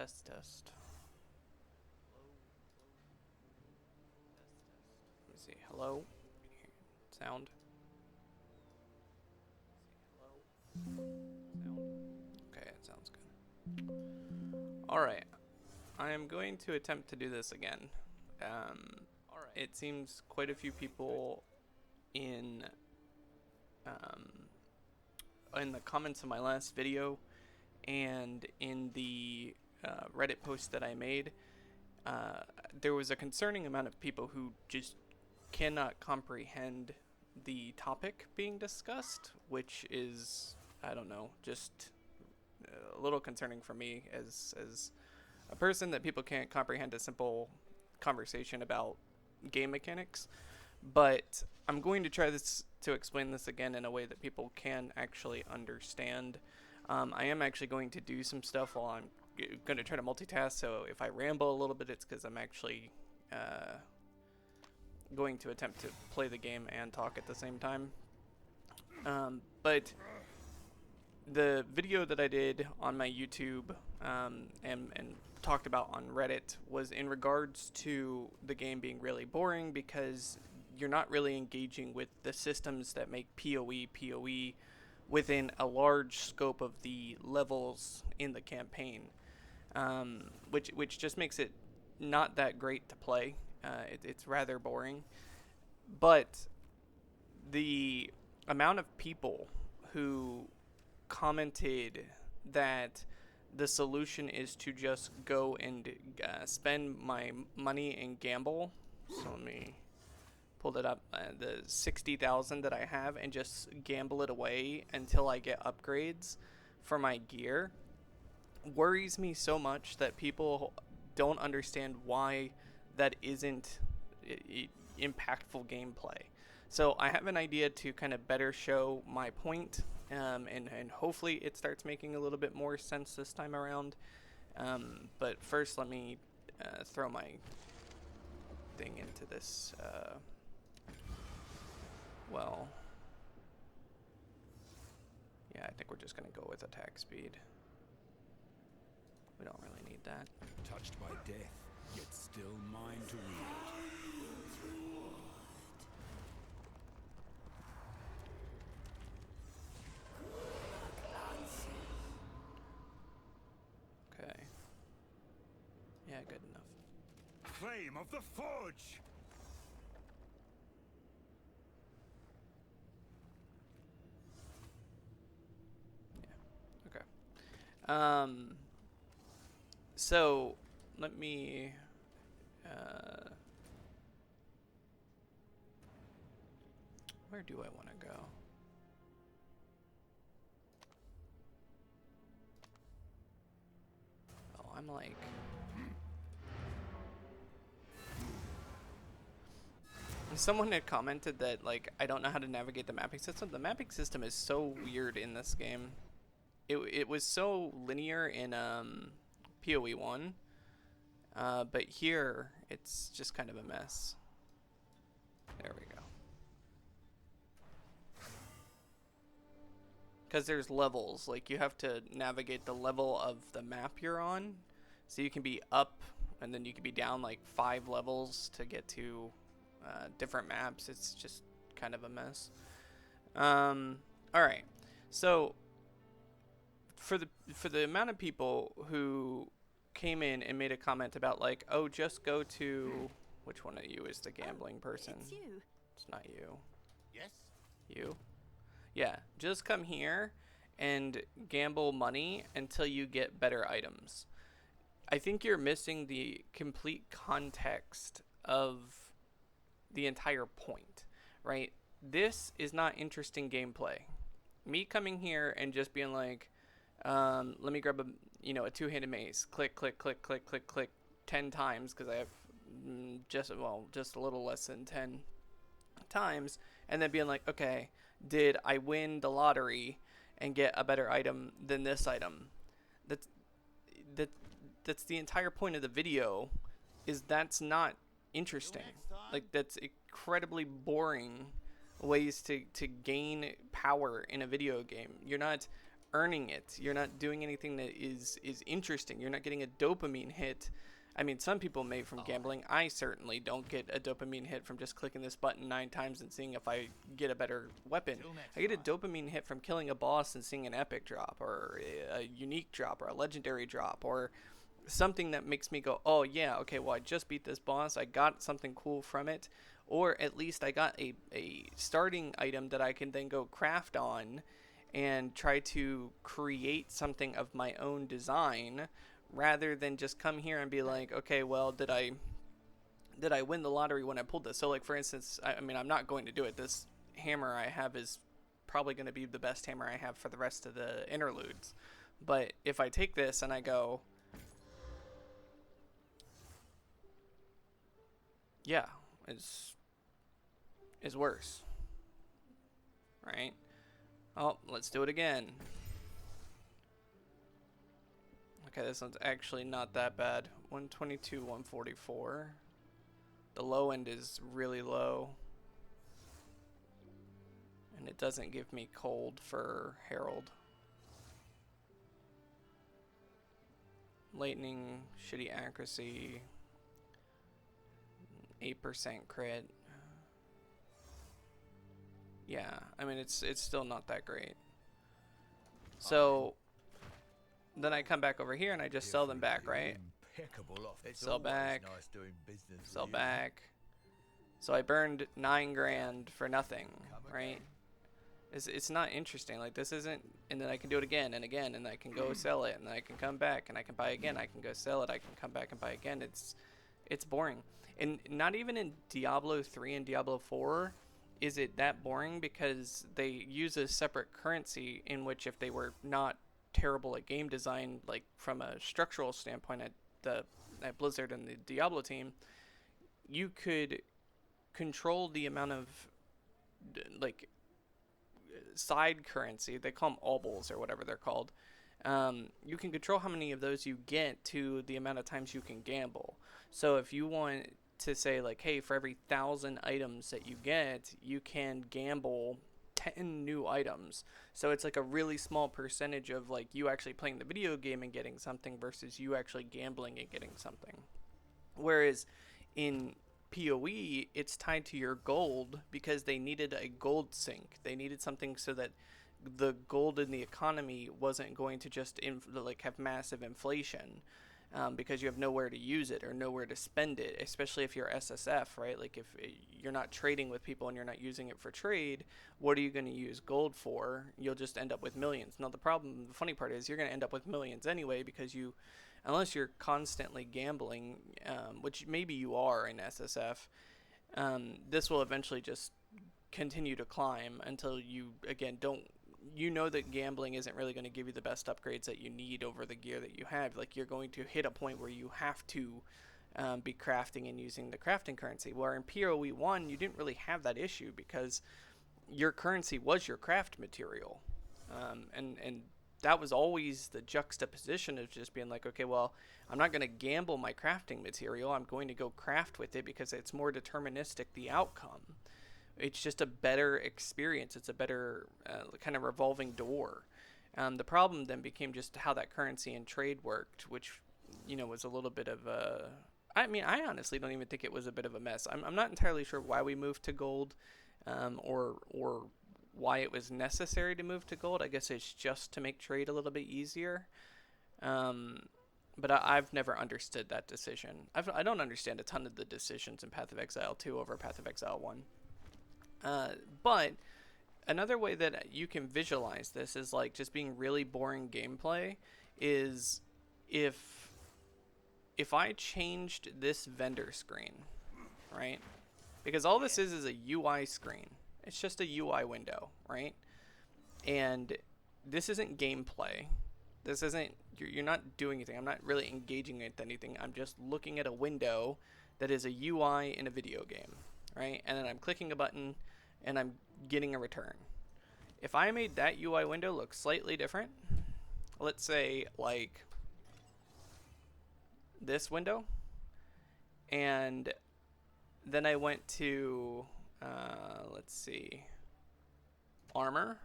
Test, test. Let me see. Hello? Sound. Okay, it sounds good. Alright. I am going to attempt to do this again. It seems quite a few people in the comments of my last video and in the Reddit post that I made, there was a concerning amount of people who just cannot comprehend the topic being discussed, which is, I don't know, just a little concerning for me as a person that people can't comprehend a simple conversation about game mechanics. But I'm going to try to explain this again in a way that people can actually understand. I am actually going to do some stuff while I'm going to try to multitask, so if I ramble a little bit, it's because I'm actually going to attempt to play the game and talk at the same time. But the video that I did on my YouTube and talked about on Reddit was in regards to the game being really boring because you're not really engaging with the systems that make PoE within a large scope of the levels in the campaign, which just makes it not that great to play. It's rather boring, but the amount of people who commented that the solution is to just go and spend my money and gamble. So let me pull it up. The 60,000 that I have, and just gamble it away until I get upgrades for my gear, worries me so much that people don't understand why that isn't impactful gameplay. So I have an idea to kind of better show my point, and hopefully it starts making a little bit more sense this time around. But first, let me throw my thing into this. Well, yeah, I think we're just going to go with attack speed. We don't really need that. Touched by death, yet still mine to wield. Okay. Yeah, good enough. Flame of the Forge! So let me where do I want to go? Oh, I'm like someone had commented that like I don't know how to navigate the mapping system. The mapping system is so weird in this game. It was so linear in PoE 1, but here it's just kind of a mess. There we go. Because there's levels, like you have to navigate the level of the map you're on. So you can be up and then you can be down like 5 levels to get to different maps. It's just kind of a mess. Alright, so for the amount of people who came in and made a comment about like, oh, just go to, which one of you is the gambling person? It's you. It's not you. Yes? You? Yeah, just come here and gamble money until you get better items. I think you're missing the complete context of the entire point, right? This is not interesting gameplay. Me coming here and just being like, let me grab a two-handed mace, click, click, click, click, click, click 10 times because I have just a little less than 10 times, and then being like, okay, did I win the lottery and get a better item than this item? That's the entire point of the video, is that's not interesting. Like, that's incredibly boring ways to gain power in a video game. You're not earning it. You're not doing anything that is interesting. You're not getting a dopamine hit. I mean, some people may from gambling. I certainly don't get a dopamine hit from just clicking this button 9 times and seeing if I get a better weapon. I get a dopamine hit from killing a boss and seeing an epic drop, or a unique drop, or a legendary drop, or something that makes me go, oh yeah, okay, well I just beat this boss, I got something cool from it, or at least I got a starting item that I can then go craft on and try to create something of my own design, rather than just come here and be like, okay, well, did I win the lottery when I pulled this? So like, for instance, I mean, I'm not going to do it. This hammer I have is probably going to be the best hammer I have for the rest of the interludes. But if I take this and I go, yeah, is worse, right? Oh, let's do it again. Okay, this one's actually not that bad. 122, 144. The low end is really low. And it doesn't give me cold for Herald. Lightning, shitty accuracy, 8% crit. Yeah, I mean, it's still not that great. So then I come back over here and I just sell them back, right? Sell back, sell back. So I burned 9 grand for nothing, right? It's not interesting. Like, this isn't, and then I can do it again and again, and I can go sell it, and then I can come back and I can buy again. I can go sell it. I can come back and buy again. It's boring. And not even in Diablo 3 and Diablo 4 is it that boring, because they use a separate currency in which, if they were not terrible at game design, like from a structural standpoint at Blizzard and the Diablo team, you could control the amount of like side currency. They call them obols or whatever they're called. You can control how many of those you get to the amount of times you can gamble. So if you want to say, like, hey, for every 1,000 items that you get, you can gamble 10 new items. So it's like a really small percentage of like you actually playing the video game and getting something versus you actually gambling and getting something. Whereas in PoE, it's tied to your gold, because they needed a gold sink. They needed something so that the gold in the economy wasn't going to just like have massive inflation, because you have nowhere to use it or nowhere to spend it, especially if you're SSF, right? Like, if you're not trading with people and you're not using it for trade, what are you going to use gold for? You'll just end up with millions. Now, the funny part is, you're going to end up with millions anyway, because unless you're constantly gambling, which maybe you are in SSF, this will eventually just continue to climb until you, again, that gambling isn't really going to give you the best upgrades that you need over the gear that you have. Like, you're going to hit a point where you have to be crafting and using the crafting currency. Where in PoE 1, you didn't really have that issue, because your currency was your craft material. And that was always the juxtaposition of just being like, okay, well, I'm not going to gamble my crafting material. I'm going to go craft with it, because it's more deterministic, the outcome. It's just a better experience. It's a better kind of revolving door. The problem then became just how that currency and trade worked, which, was a little bit of a... I mean, I honestly don't even think it was a bit of a mess. I'm not entirely sure why we moved to gold, or why it was necessary to move to gold. I guess it's just to make trade a little bit easier. But I've never understood that decision. I don't understand a ton of the decisions in Path of Exile 2 over Path of Exile 1. But another way that you can visualize this is like just being really boring gameplay is if I changed this vendor screen, right? Because all this is a UI screen. It's just a UI window, right? And this isn't gameplay. This isn't, you're not doing anything. I'm not really engaging with anything. I'm just looking at a window that is a UI in a video game, right? And then I'm clicking a button and I'm getting a return. If I made that UI window look slightly different, let's say like this window, and then I went to, let's see, armor,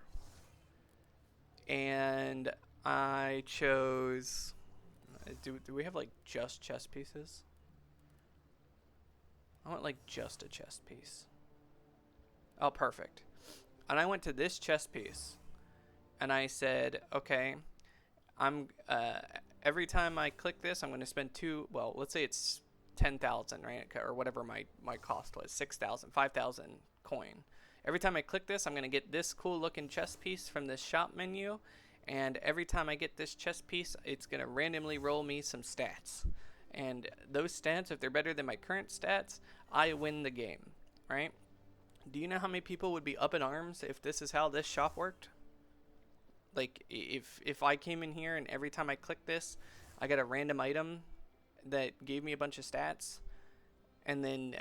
and I chose. Do we have like just chess pieces? I want like just a chess piece. Oh, perfect. And I went to this chess piece, and I said, okay, I'm every time I click this, I'm going to spend well, let's say it's 10,000, right? Or whatever my cost was, 6,000, 5,000 coin. Every time I click this, I'm going to get this cool looking chess piece from this shop menu. And every time I get this chess piece, it's going to randomly roll me some stats. And those stats, if they're better than my current stats, I win the game, right? Do you know how many people would be up in arms if this is how this shop worked? Like, if I came in here and every time I click this, I got a random item that gave me a bunch of stats, and then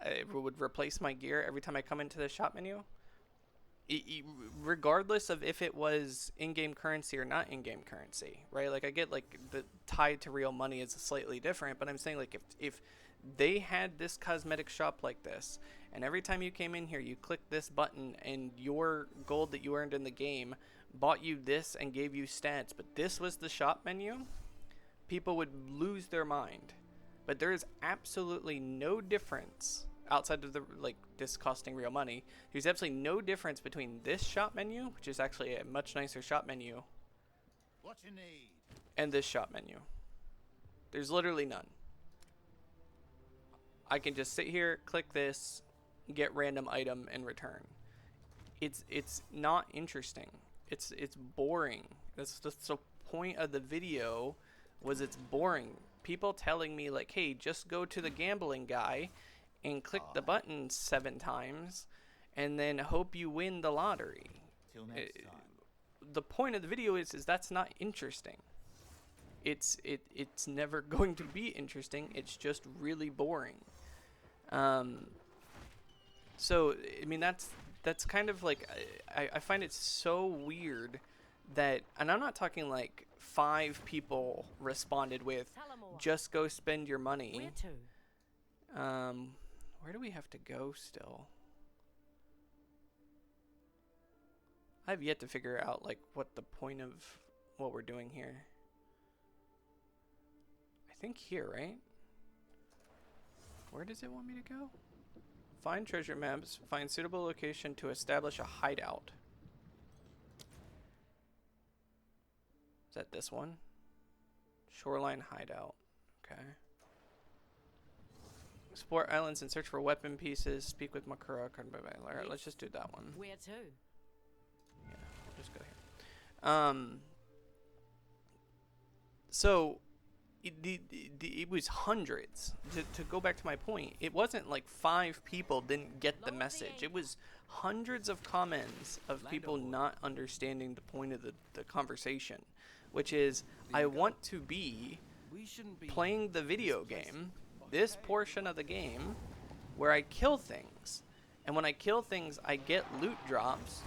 it would replace my gear every time I come into the shop menu, regardless of if it was in-game currency or not in-game currency, right? Like, I get like the tied to real money is slightly different, but I'm saying like if they had this cosmetic shop like this, and every time you came in here, you clicked this button, and your gold that you earned in the game bought you this and gave you stats, but this was the shop menu, people would lose their mind. But there is absolutely no difference outside of the like this costing real money. There's absolutely no difference between this shop menu, which is actually a much nicer shop menu, What you need? and this shop menu. There's literally none. I can just sit here, click this, get random item, and return. It's not interesting. It's boring. That's the point of the video, was it's boring. People telling me like, hey, just go to the gambling guy and click the button 7 times and then hope you win the lottery. Till next time. The point of the video is that's not interesting. It's never going to be interesting. It's just really boring. So I mean that's kind of like I find it so weird that, and I'm not talking like 5 people responded with just go spend your money. Where do we have to go still? I've yet to figure out like what the point of what we're doing here. I think here, right? Where does it want me to go? Find treasure maps. Find suitable location to establish a hideout. Is that this one? Shoreline hideout. Okay. Explore islands and search for weapon pieces. Speak with Makura. Alright, let's just do that one. Where to? Yeah, we'll just go here. So it was hundreds. To go back to my point, it wasn't like 5 people didn't get the message. It was hundreds of comments of people not understanding the point of the conversation, which is I want to be playing the video game, this portion of the game where I kill things, and when I kill things I get loot drops,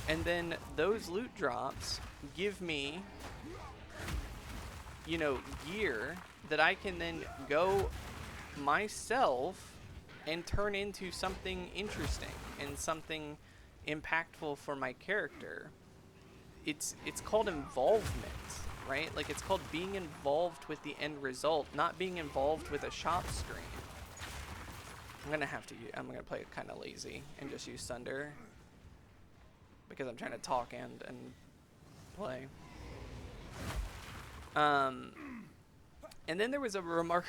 and then those loot drops give me, you know, gear that I can then go myself and turn into something interesting and something impactful for my character. It's called involvement, right? Like, it's called being involved with the end result, not being involved with a shop screen. I'm gonna play it kind of lazy and just use Thunder because I'm trying to talk and play. And then there was a remark.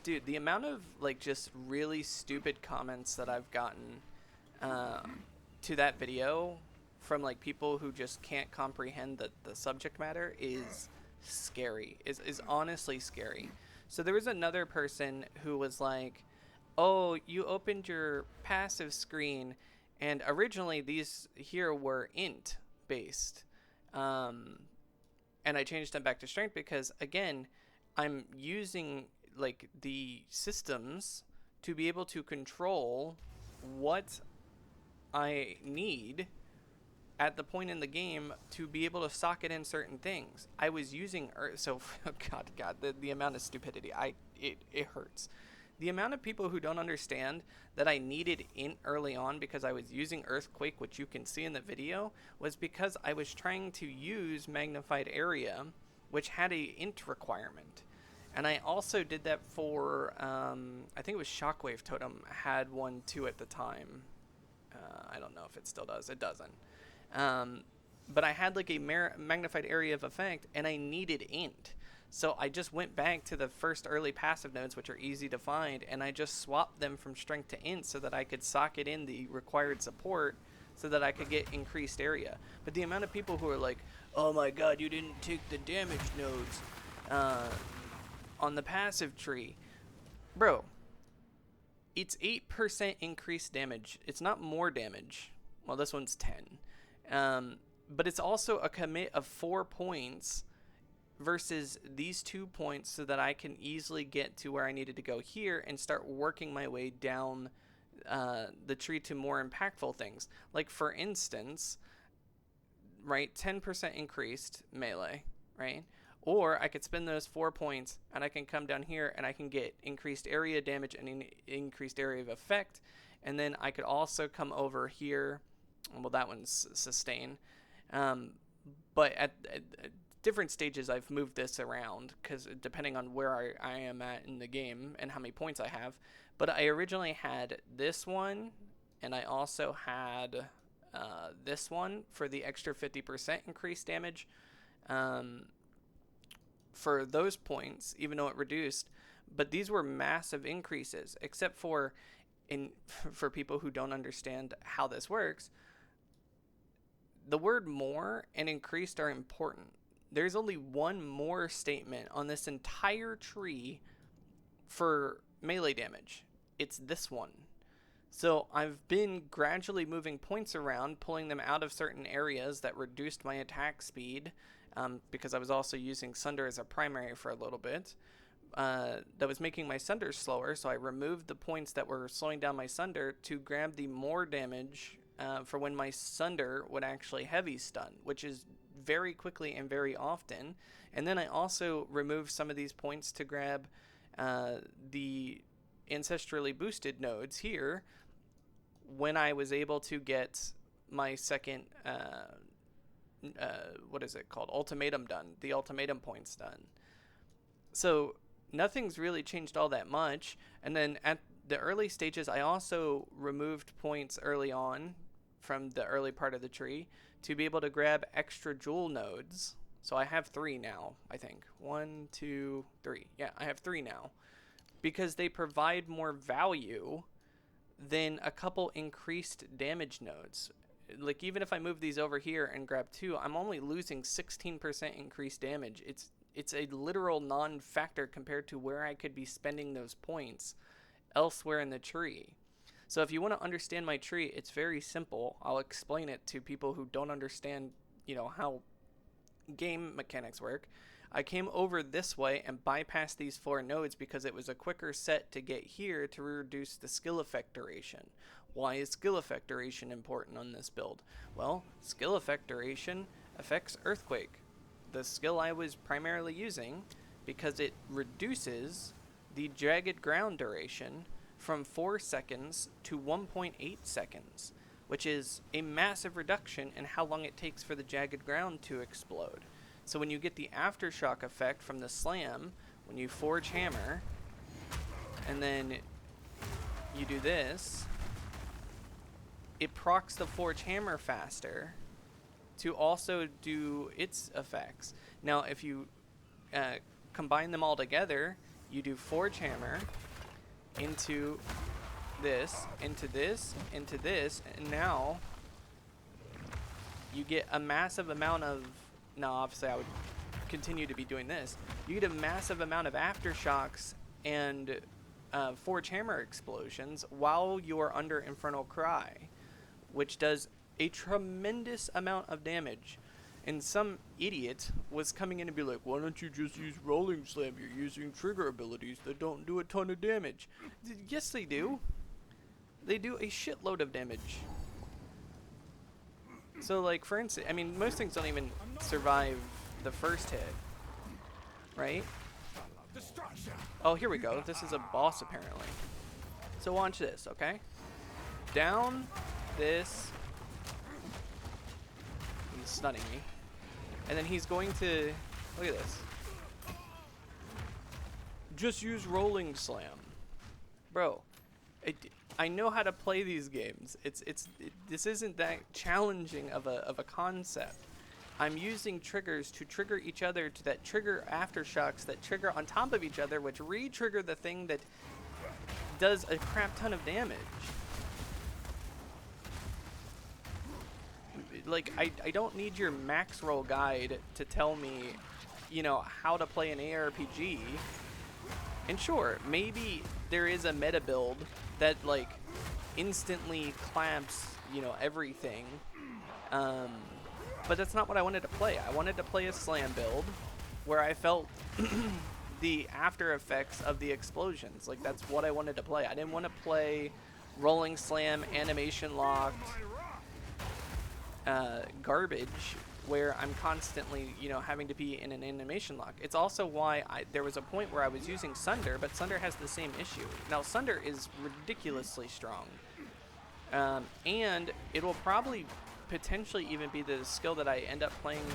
Dude, the amount of like just really stupid comments that I've gotten to that video from like people who just can't comprehend the subject matter is scary. Is honestly scary. So there was another person who was like, "Oh, you opened your passive screen, and originally these here were int based." And I changed them back to strength because, again, I'm using like the systems to be able to control what I need at the point in the game to be able to socket in certain things. I was using so God, the amount of stupidity, it hurts. the amount of people who don't understand that I needed int early on because I was using earthquake, which you can see in the video, was because I was trying to use magnified area, which had a int requirement. And I also did that for, I think it was Shockwave Totem had one too at the time. I don't know if it still does. It doesn't. But I had like a magnified area of effect, and I needed int. So I just went back to the first early passive nodes, which are easy to find, and I just swapped them from strength to int so that I could socket in the required support so that I could get increased area. But the amount of people who are like, oh my god, you didn't take the damage nodes on the passive tree. Bro, it's 8% increased damage. It's not more damage. Well, this one's 10. But it's also a commit of 4 points versus these 2 points so that I can easily get to where I needed to go here and start working my way down the tree to more impactful things. Like, for instance, right, 10% increased melee, right? Or I could spend those 4 points and I can come down here and I can get increased area damage and increased area of effect. And then I could also come over here. Well, that one's sustain. But at different stages, I've moved this around because depending on where I am at in the game and how many points I have. But I originally had this one, and I also had this one for the extra 50% increased damage. For those points, even though it reduced, but these were massive increases, except for for people who don't understand how this works. The word more and increased are important. There's only one more statement on this entire tree for melee damage. It's this one. So I've been gradually moving points around, pulling them out of certain areas that reduced my attack speed, because I was also using Sunder as a primary for a little bit. That was making my Sunder slower, so I removed the points that were slowing down my Sunder to grab the more damage for when my Sunder would actually heavy stun, which is very quickly and very often. And then I also removed some of these points to grab the ancestrally boosted nodes here when I was able to get my second what is it called, ultimatum done, the ultimatum points done. So nothing's really changed all that much. And then at the early stages, I also removed points early on from the early part of the tree to be able to grab extra jewel nodes. So I have 3 now, I think. 1, 2, 3. Yeah, I have 3 now. Because they provide more value than a couple increased damage nodes. Like, even if I move these over here and grab 2, I'm only losing 16% increased damage. It's a literal non-factor compared to where I could be spending those points elsewhere in the tree. So if you want to understand my tree, it's very simple. I'll explain it to people who don't understand, how game mechanics work. I came over this way and bypassed these 4 nodes because it was a quicker set to get here to reduce the skill effect duration. Why is skill effect duration important on this build? Well, skill effect duration affects Earthquake, the skill I was primarily using, because it reduces the jagged ground duration from 4 seconds to 1.8 seconds, which is a massive reduction in how long it takes for the jagged ground to explode. So when you get the aftershock effect from the slam, when you forge hammer, and then you do this, it procs the forge hammer faster to also do its effects. Now, if you combine them all together, you do forge hammer into this, into this, into this, and now you get a massive amount of... Now, obviously, I would continue to be doing this. You get a massive amount of aftershocks and forge hammer explosions while you are under Infernal Cry, which does a tremendous amount of damage. And some idiot was coming in and be like, why don't you just use Rolling Slam? You're using trigger abilities that don't do a ton of damage. Yes, they do. They do a shitload of damage. So, like, for instance, I mean, most things don't even survive the first hit, right? Destruction. Oh, here we go. This is a boss, apparently. So watch this, okay? Down this. He's stunning me. And then he's going to... Look at this. Just use rolling slam. Bro, I know how to play these games. This isn't that challenging of a concept. I'm using triggers to trigger each other to that trigger aftershocks that trigger on top of each other, which re-trigger the thing that does a crap ton of damage. Like, I don't need your max roll guide to tell me, you know, how to play an ARPG. And sure, maybe there is a meta build that, like, instantly clamps, you know, everything. But that's not what I wanted to play. I wanted to play a slam build where I felt the after effects of the explosions. Like, that's what I wanted to play. I didn't want to play rolling slam, animation locked, garbage where I'm constantly, you know, having to be in an animation lock. It's also why there was a point where I was using Sunder, but Sunder has the same issue. Now, Sunder is ridiculously strong. And it will probably potentially even be the skill that I end up playing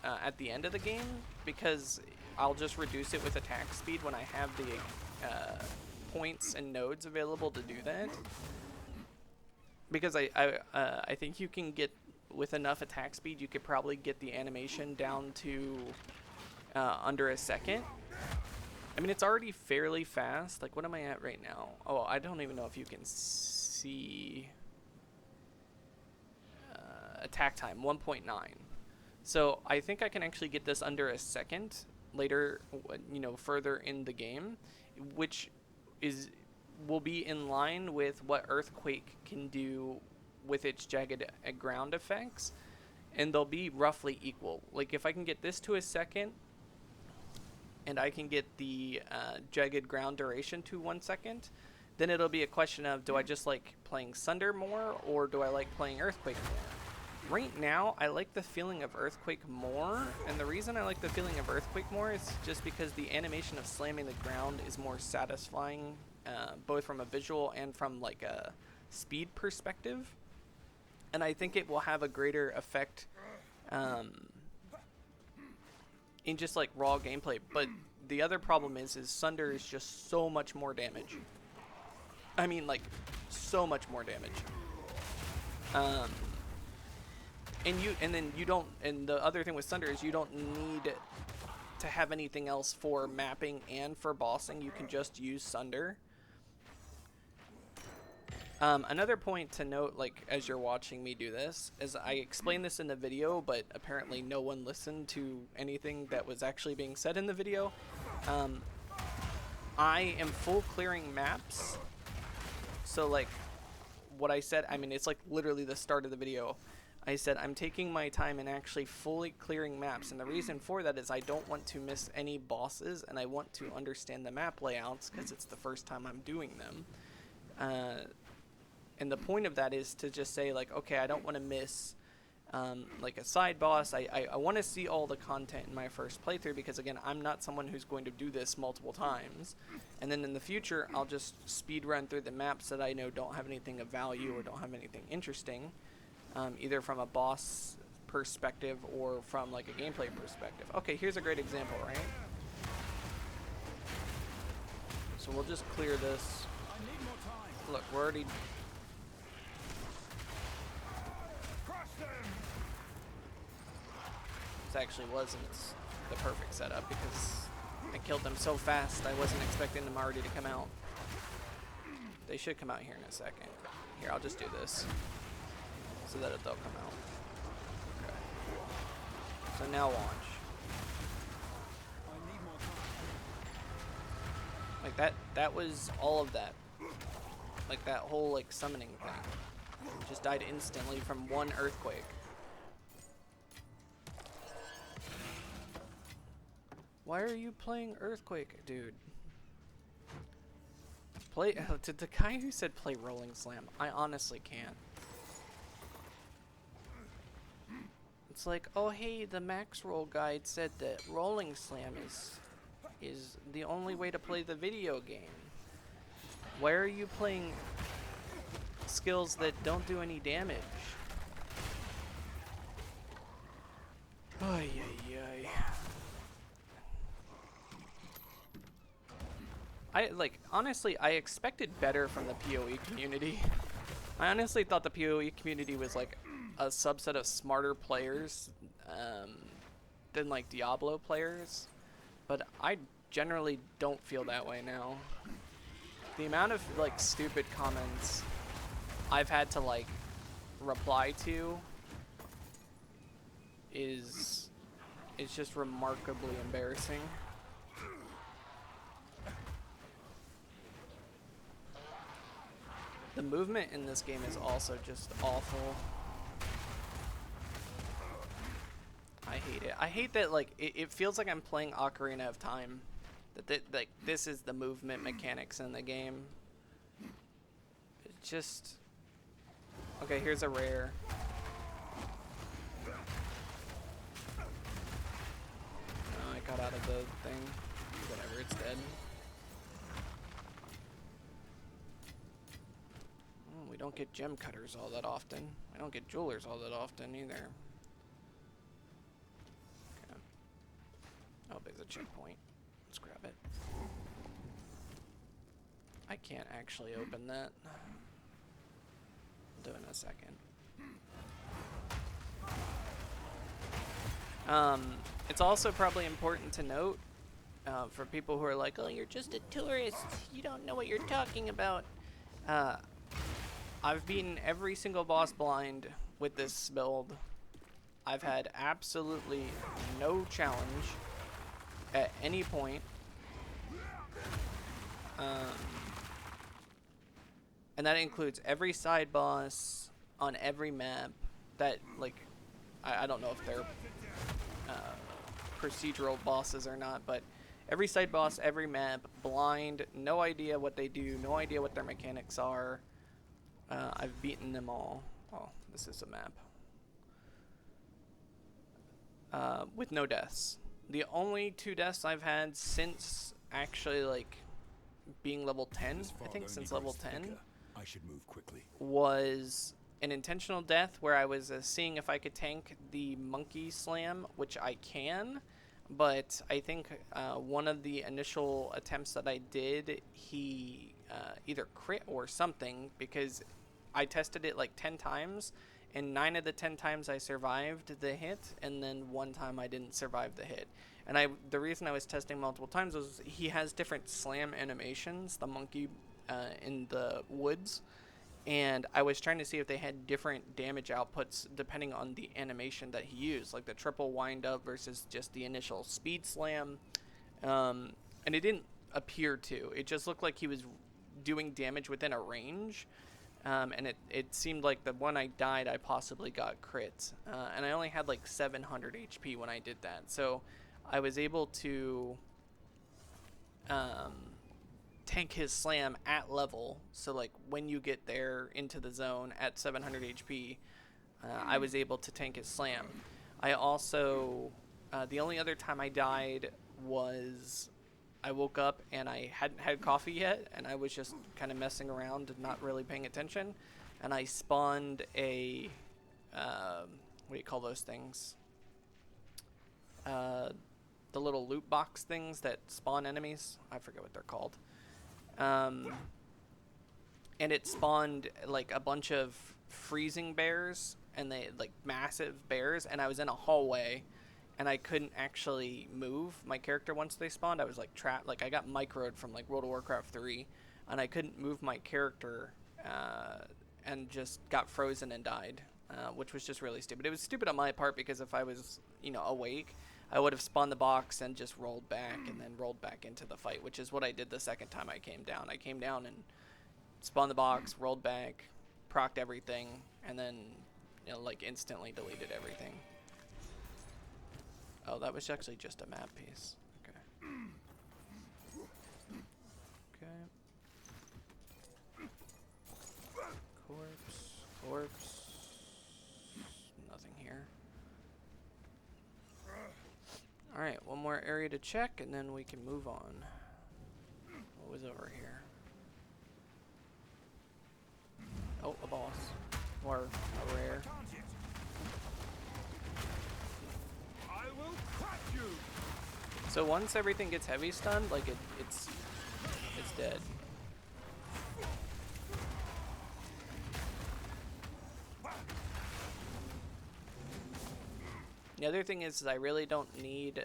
at the end of the game, because I'll just reduce it with attack speed when I have the points and nodes available to do that. Because I think you can get, with enough attack speed, you could probably get the animation down to under a second. I mean, it's already fairly fast. Like, what am I at right now? Oh, I don't even know if you can see attack time, 1.9. So I think I can actually get this under a second later, you know, further in the game, which will be in line with what Earthquake can do with its jagged ground effects, and they'll be roughly equal. Like, if I can get this to a second, and I can get the jagged ground duration to 1 second, then it'll be a question of, do I just like playing Sunder more, or do I like playing Earthquake more? Right now, I like the feeling of Earthquake more, and the reason I like the feeling of Earthquake more is just because the animation of slamming the ground is more satisfying, both from a visual and from like a speed perspective. And I think it will have a greater effect in just like raw gameplay. But the other problem is Sunder is just so much more damage. I mean, like, so much more damage. And the other thing with Sunder is you don't need to have anything else for mapping and for bossing. You can just use Sunder. Another point to note, like, as you're watching me do this, is I explained this in the video, but apparently no one listened to anything that was actually being said in the video. I am full clearing maps. So, like, what I said, I mean, it's like literally the start of the video. I said I'm taking my time and actually fully clearing maps, and the reason for that is I don't want to miss any bosses, and I want to understand the map layouts because it's the first time I'm doing them. And the point of that is to just say, like, okay, I don't want to miss like a side boss. I want to see all the content in my first playthrough, because again, I'm not someone who's going to do this multiple times. And then in the future, I'll just speed run through the maps that I know don't have anything of value or don't have anything interesting, either from a boss perspective or from like a gameplay perspective. Okay, here's a great example, right? So we'll just clear this. Look, we're already... This actually wasn't the perfect setup because I killed them so fast I wasn't expecting them already to come out. They should come out here in a second. Here, I'll just do this so that they'll come out. Okay. So now launch. Like that was all of that. Like that whole like summoning thing. Just died instantly from one earthquake. Why are you playing Earthquake, dude? Play to the guy who said play Rolling Slam. I honestly can't. It's like, oh hey, the max roll guide said that Rolling Slam is is the only way to play the video game. Why are you playing skills that don't do any damage? Ay, ay, ay. Honestly, I expected better from the PoE community. I honestly thought the PoE community was like a subset of smarter players than like Diablo players, but I generally don't feel that way now. The amount of like stupid comments I've had to like reply to is just remarkably embarrassing. The movement in this game is also just awful. I hate it. I hate that like it feels like I'm playing Ocarina of Time. That like this is the movement mechanics in the game. It's just okay. Here's a rare. Oh, I got out of the thing. Whatever, it's dead. We don't get gem cutters all that often. I don't get jewelers all that often either. Okay. Oh, there's a checkpoint. Let's grab it. I can't actually open that. I'll do it in a second. It's also probably important to note for people who are like, oh, you're just a tourist. You don't know what you're talking about. I've beaten every single boss blind with this build. I've had absolutely no challenge at any point. And that includes every side boss on every map that, like, I don't know if they're procedural bosses or not, but every side boss, every map, blind, no idea what they do, no idea what their mechanics are. I've beaten them all. Oh, this is a map. With no deaths. The only 2 deaths I've had since actually, like, being level 10, I think since level 10, I should move quickly. was an intentional death where I was seeing if I could tank the monkey slam, which I can, but I think one of the initial attempts that I did, he either crit or something, because I tested it like 10 times, and 9 of the 10 times I survived the hit, and then 1 time I didn't survive the hit. And the reason I was testing multiple times was he has different slam animations, the monkey in the woods, and I was trying to see if they had different damage outputs depending on the animation that he used, like the triple wind up versus just the initial speed slam, and it didn't appear to. It just looked like he was doing damage within a range. And it seemed like the one I died, I possibly got crit. And I only had like 700 HP when I did that. So I was able to tank his slam at level. So like when you get there into the zone at 700 HP, I was able to tank his slam. I also, the only other time I died was I woke up and I hadn't had coffee yet, and I was just kind of messing around and not really paying attention, and I spawned a what do you call those things, the little loot box things that spawn enemies. I forget what they're called, and it spawned like a bunch of freezing bears, and they like massive bears, and I was in a hallway and I couldn't actually move my character once they spawned. I was like trapped. Like I got microed from like World of Warcraft 3, and I couldn't move my character, and just got frozen and died, which was just really stupid. It was stupid on my part because if I was, awake, I would have spawned the box and just rolled back and then rolled back into the fight, which is what I did the second time I came down. I came down and spawned the box, rolled back, procced everything, and then, like instantly deleted everything. Oh, that was actually just a map piece. Okay. Okay. Corpse. Nothing here. Alright, one more area inventory to check, and then we can move on. What was over here? Oh, a boss. Or a rare. I will crush you. So once everything gets heavy stunned, like it's dead. The other thing is I really don't need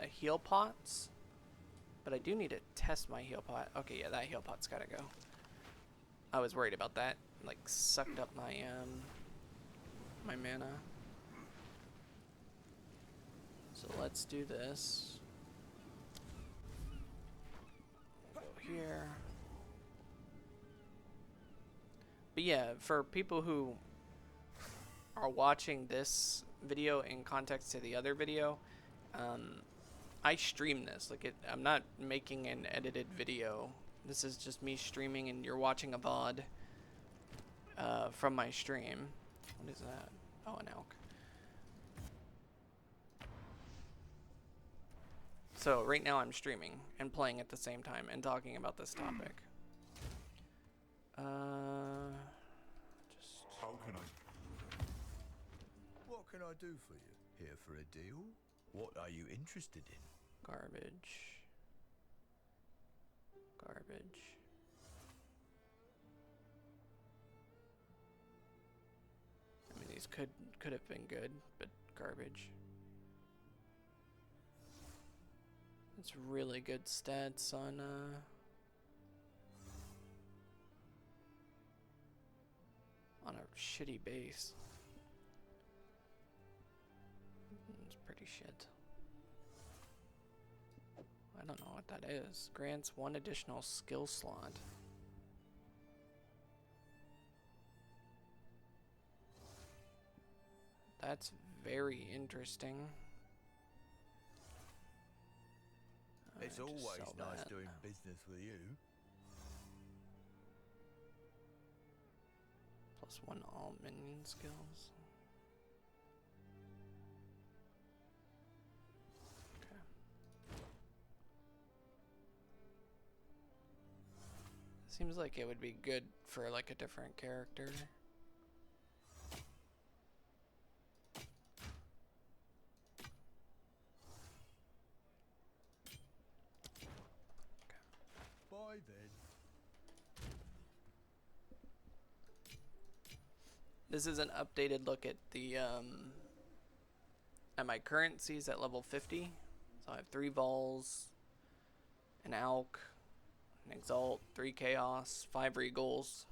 heal pots, but I do need to test my heal pot. Okay, yeah, that heal pot's gotta go. I was worried about that. Like sucked up my my mana. So let's do this. We'll go here. But yeah, for people who are watching this video in context to the other video, I stream this. Like I'm not making an edited video. This is just me streaming, and you're watching a VOD from my stream. What is that? Oh, an elk. So right now I'm streaming and playing at the same time and talking about this topic. Just How can I? What can I do for you? Here for a deal? What are you interested in? garbage. Garbage. I mean, these could have been good, but garbage. It's really good stats on a shitty base. It's pretty shit. I don't know what that is. Grants 1 additional skill slot. That's very interesting. It's Just always sell nice that. doing business with you. +1 all minion skills. Okay. Seems like it would be good for like a different character. Bye then. This is an updated look at the at my currencies at level 50. So I have 3 vols, an alk, an exalt, 3 chaos, 5 regals,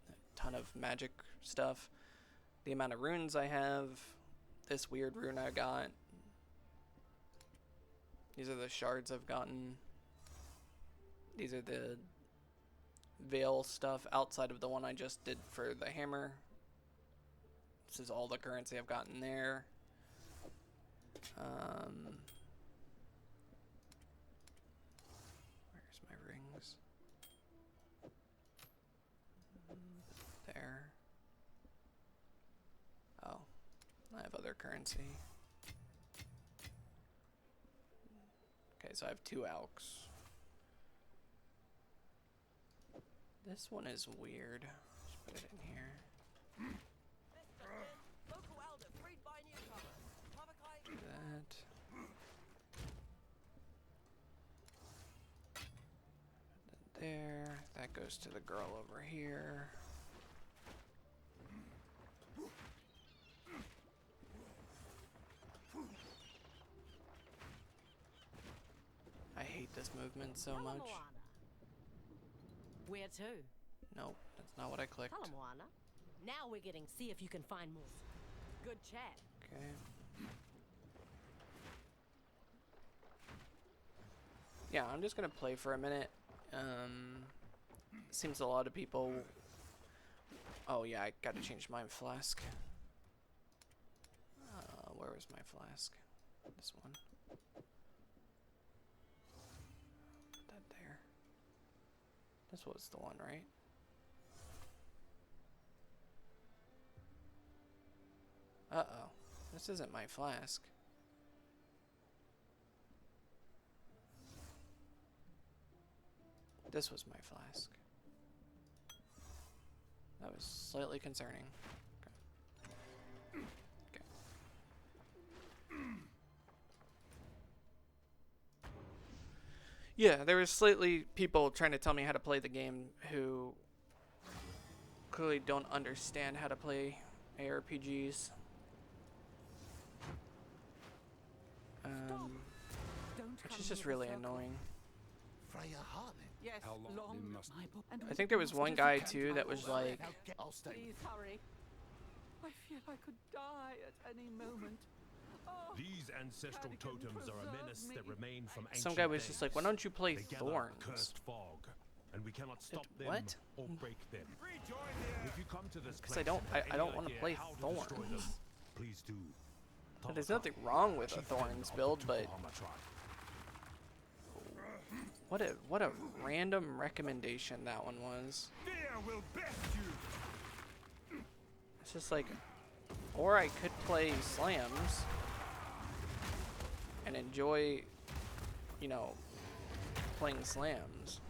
a ton of magic stuff. The amount of runes I have, this weird rune I got. These are the shards I've gotten. These are the veil stuff outside of the one I just did for the hammer. This is all the currency I've gotten there. Where's my rings? There. Oh, I have other currency. Okay, so I have 2 alks. This one is weird. Just put it in here. Do that. Put that there. That goes to the girl over here. I hate this movement so much. Where to? Nope, that's not what I clicked. Moana. Now we're getting see if you can find more. Good chat. Okay. Yeah, I'm just gonna play for a minute. Seems a lot of people. Oh yeah, I gotta change my flask. Where was my flask? This one. Put that there. This was the one, right? Uh-oh. This isn't my flask. This was my flask. That was slightly concerning. Okay. Yeah, there was slightly people trying to tell me how to play the game who clearly don't understand how to play ARPGs. Which is just really annoying. Freya Hartman. Yes, How long we must- I think there was one guy too that was like, I'll stay. Please hurry. I feel I could die at any moment. Oh, These ancestral Anakin, totems are a preserve menace me. that remain from ancient some guy was just like, why don't you play They gather Thorns? cursed fog, and we cannot stop them what? or break them. If you come to this Because place I don't- and have I any don't wanna idea play how to destroy Thorns. them, please do. But there's nothing wrong with a Thorns build, but what a random recommendation that one was. Fear will best you. It's just like, or I could play slams and enjoy, you know, playing slams.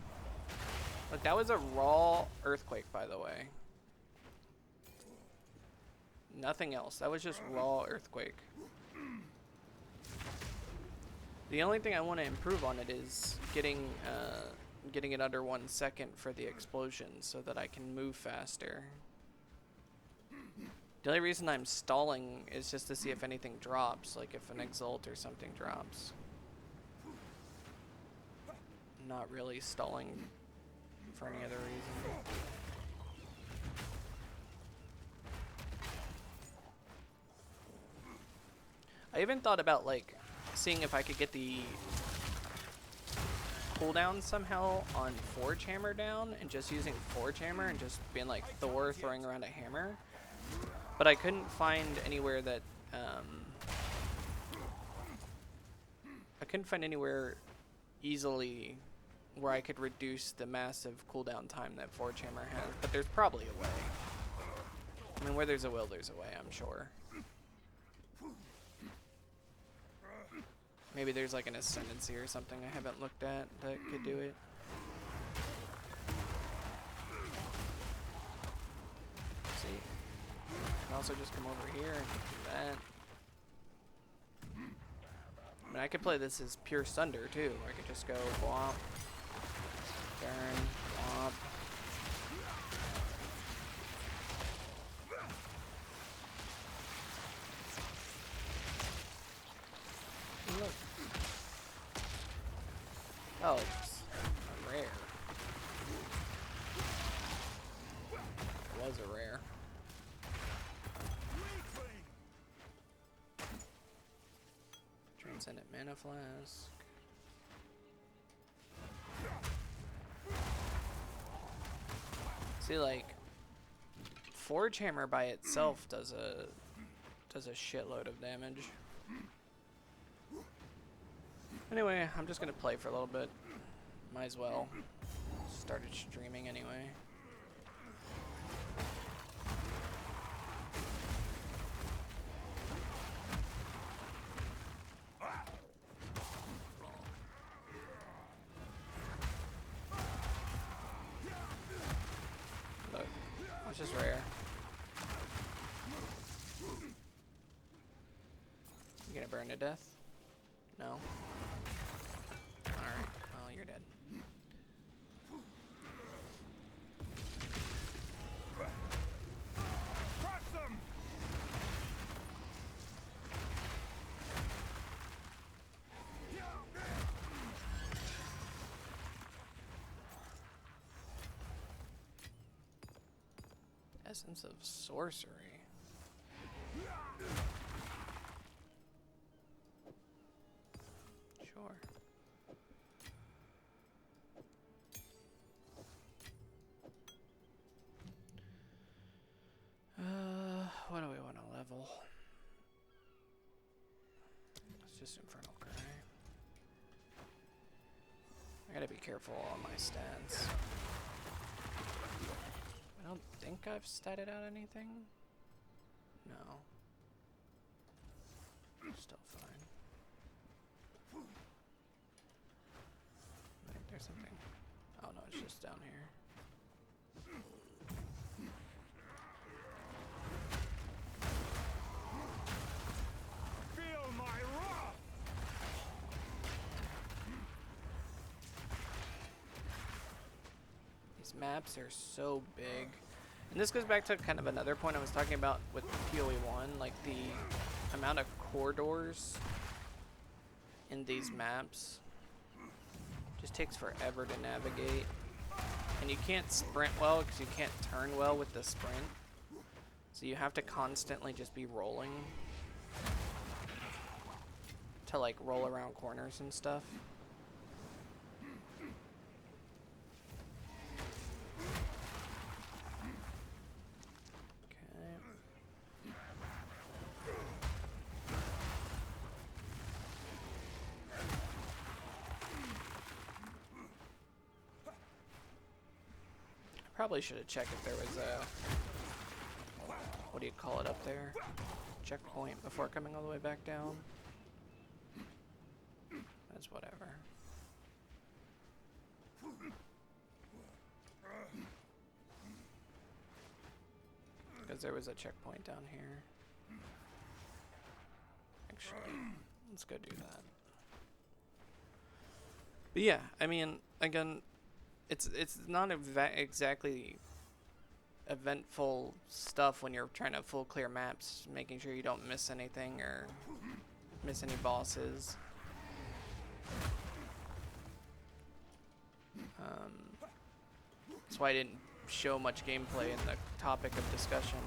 Like, that was a raw earthquake, by the way. Nothing else. That was just raw earthquake. The only thing I want to improve on it is getting it under 1 second for the explosions so that I can move faster. The only reason I'm stalling is just to see if anything drops, like if an exalt or something drops. Not really stalling for any other reason. I even thought about like seeing if I could get the cooldown somehow on Forge Hammer down and just using Forge Hammer and just being like Thor throwing around a hammer. But I couldn't find anywhere that I couldn't find anywhere easily where I could reduce the massive cooldown time that Forge Hammer has. But there's probably a way. I mean, where there's a will, there's a way, I'm sure. Maybe there's like an ascendancy or something I haven't looked at that could do it. See? I can also just come over here and do that. I mean, I could play this as pure Sunder too. I could just go womp, turn, womp. Look. Oh, it's a rare. It was a rare. Transcendent Mana Flask. See, like, Forge Hammer by itself does a shitload of damage. Anyway, I'm just gonna play for a little bit. Might as well. Started streaming anyway. Look, it's just rare. You gonna burn to death? No. Alright, well, you're dead. Crush them! Essence of Sorcery. Sure. What do we want to level? It's just Infernal Cry. I gotta be careful on my stats. I don't think I've statted out anything. No. Still fine. I think there's something. Oh no, it's down here. Feel my wrath! These maps are so big. And this goes back to kind of another point I was talking about with PoE 1, like the amount of corridors in these maps just takes forever to navigate. And you can't sprint well because you can't turn well with the sprint. So you have to constantly just be rolling to like roll around corners and stuff. Probably should have checked if there was a, what do you call it up there? Checkpoint before coming all the way back down. That's whatever. Because there was a checkpoint down here. Actually, let's go do that. But yeah, I mean, again, it's not exactly eventful stuff when you're trying to full clear maps, making sure you don't miss anything or miss any bosses. That's why I didn't show much gameplay in the topic of discussion.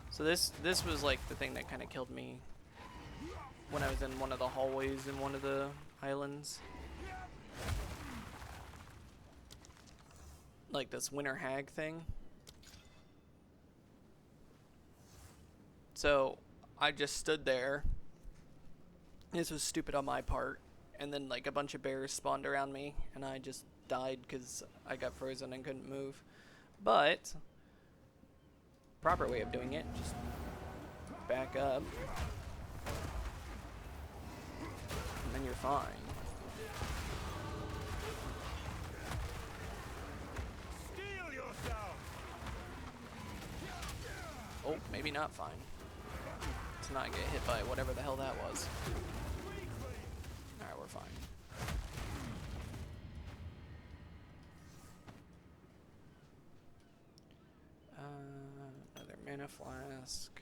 So this was like the thing that kind of killed me when I was in one of the hallways in one of the islands. Like this winter hag thing. So I just stood there. This was stupid on my part. And then like a bunch of bears spawned around me and I just died because I got frozen and couldn't move. But proper way of doing it, just back up. And then you're fine. Oh, maybe not fine. To not get hit by whatever the hell that was. Alright, we're fine. Another mana flask.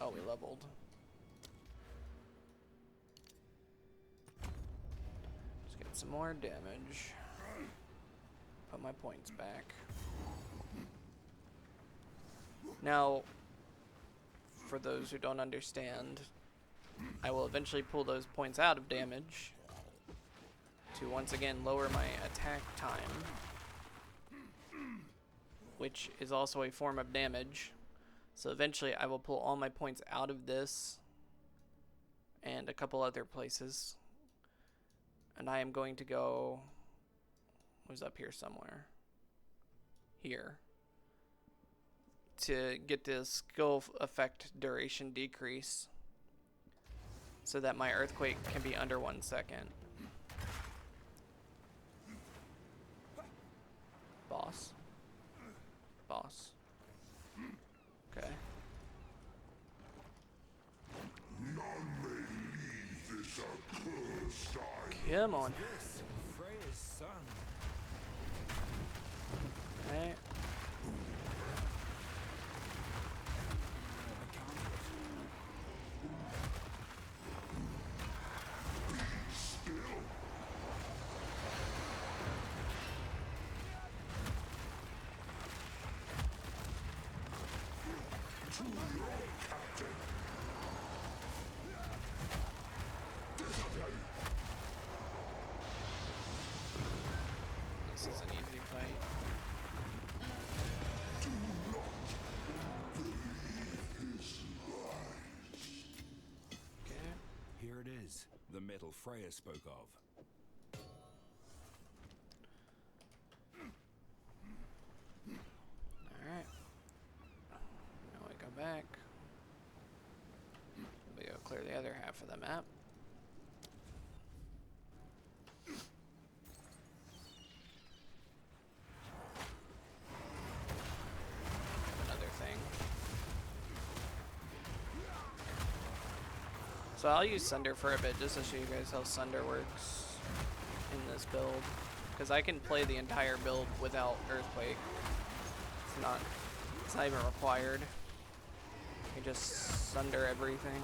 Oh, we leveled. Some more damage. Put my points back. Now, for those who don't understand, I will eventually pull those points out of damage to once again lower my attack time, which is also a form of damage. So eventually I will pull all my points out of this and a couple other places. And I am going to go, was up here somewhere, here, to get this skill effect duration decrease so that my earthquake can be under 1 second. Boss. Boss. Okay. Come on. Freya's son. Okay. This is an easy fight. Okay. Here it is, the metal Freya spoke of. Alright. of the map. Another thing. So I'll use Sunder for a bit just to show you guys how Sunder works in this build. Because I can play the entire build without Earthquake. It's not even required. You just Sunder everything.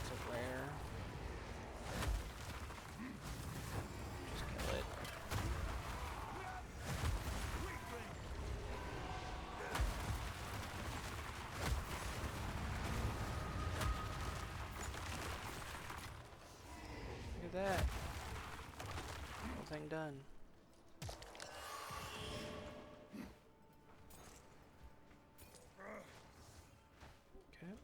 It's a rare. Just kill it. Look at that. Whole thing done. Okay.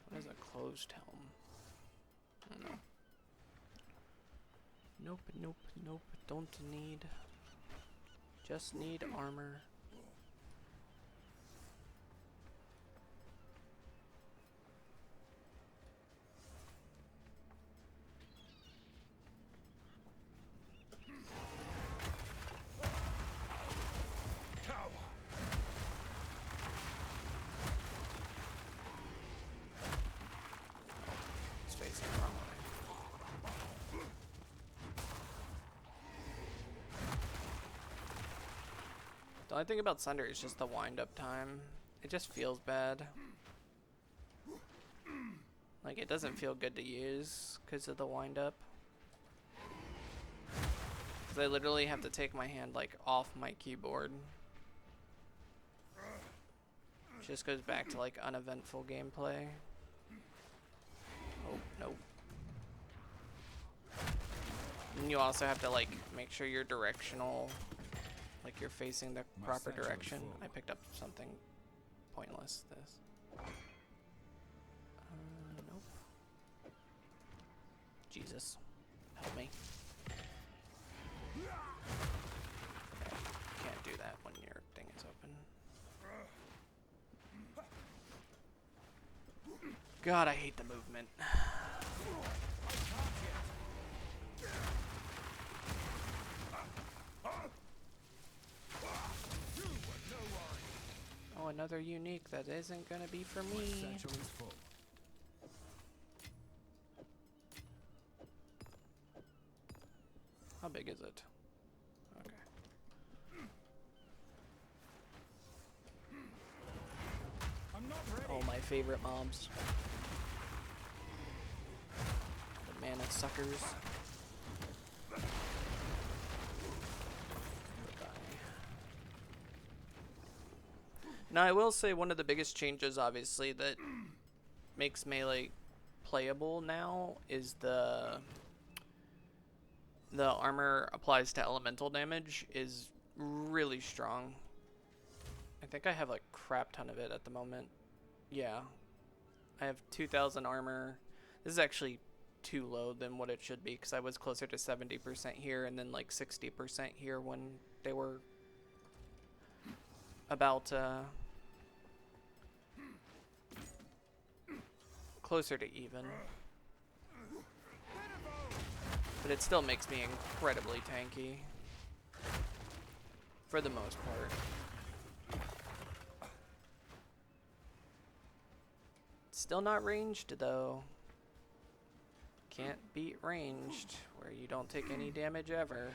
What is a closed helm? I don't know. Nope, nope, nope. Don't need. Just need armor. It's facing the wrong way. The only thing about Sunder is just the wind-up time. It just feels bad. Like, it doesn't feel good to use because of the wind-up. Because I literally have to take my hand, like, off my keyboard. Just goes back to, like, uneventful gameplay. Oh, nope. And you also have to, like, make sure you're directional. Like you're facing the proper direction. I picked up something pointless. This. Nope. Jesus, help me. Okay. Can't do that when your thing is open. God, I hate the movement. Oh, another unique that isn't gonna be for me. Satchel is full. How big is it? Okay. I'm not ready. Oh, my favorite mobs. The mana suckers. Now, I will say one of the biggest changes, obviously, that makes Melee playable now is the armor applies to elemental damage is really strong. I think I have like crap ton of it at the moment. Yeah. I have 2,000 armor. This is actually too low than what it should be because I was closer to 70% here and then like 60% here when they were about closer to even. But it still makes me incredibly tanky for the most part. Still not ranged though. Can't beat ranged where you don't take any damage ever.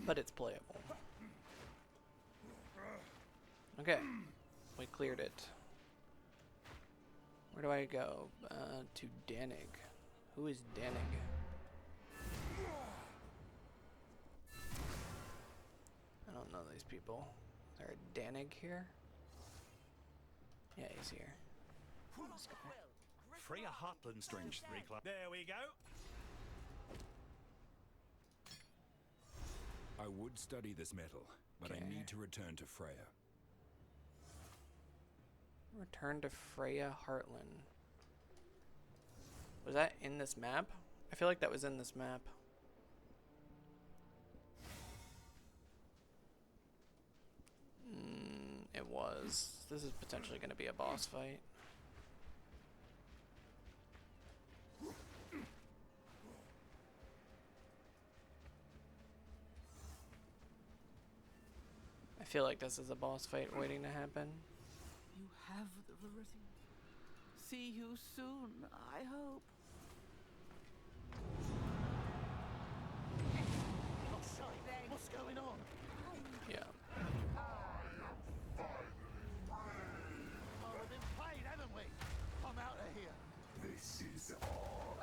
But it's playable. Okay, we cleared it. Where do I go? To Danig. Who is Danig? I don't know these people. Is there a Danig here? Yeah, he's here. This guy. Free a Heartland Strange 3 club. There we go. I would study this metal. but I Okay. need to return to Freya. Return to Freya Heartland. Was that in this map? I feel like that was in this map. It was. This is potentially going to be a boss fight. I feel like this is a boss fight waiting to happen. You have the Viridian. See you soon, I hope. What's going on? Yeah. Oh, we've been played, haven't we? I'm out of here. This is all.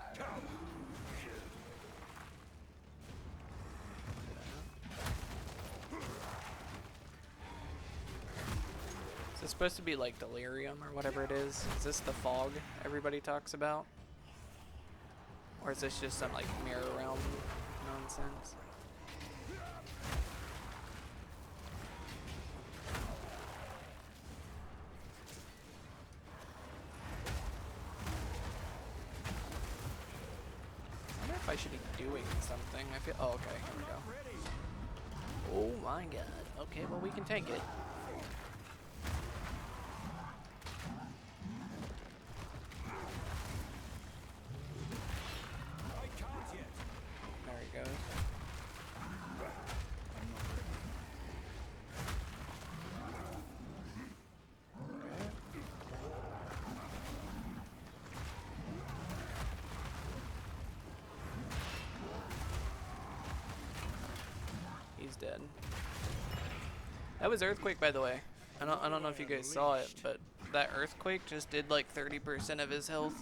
Is this supposed to be like delirium or whatever it is? Is this the fog everybody talks about? Or is this just some like mirror realm nonsense? I wonder if I should be doing something. I feel. Oh, okay. Here we go. Oh my god. Okay, well we can tank it. I can't yet. There he goes. He's dead. That was Earthquake, by the way. I don't know if you guys saw it, but that Earthquake just did like 30% of his health.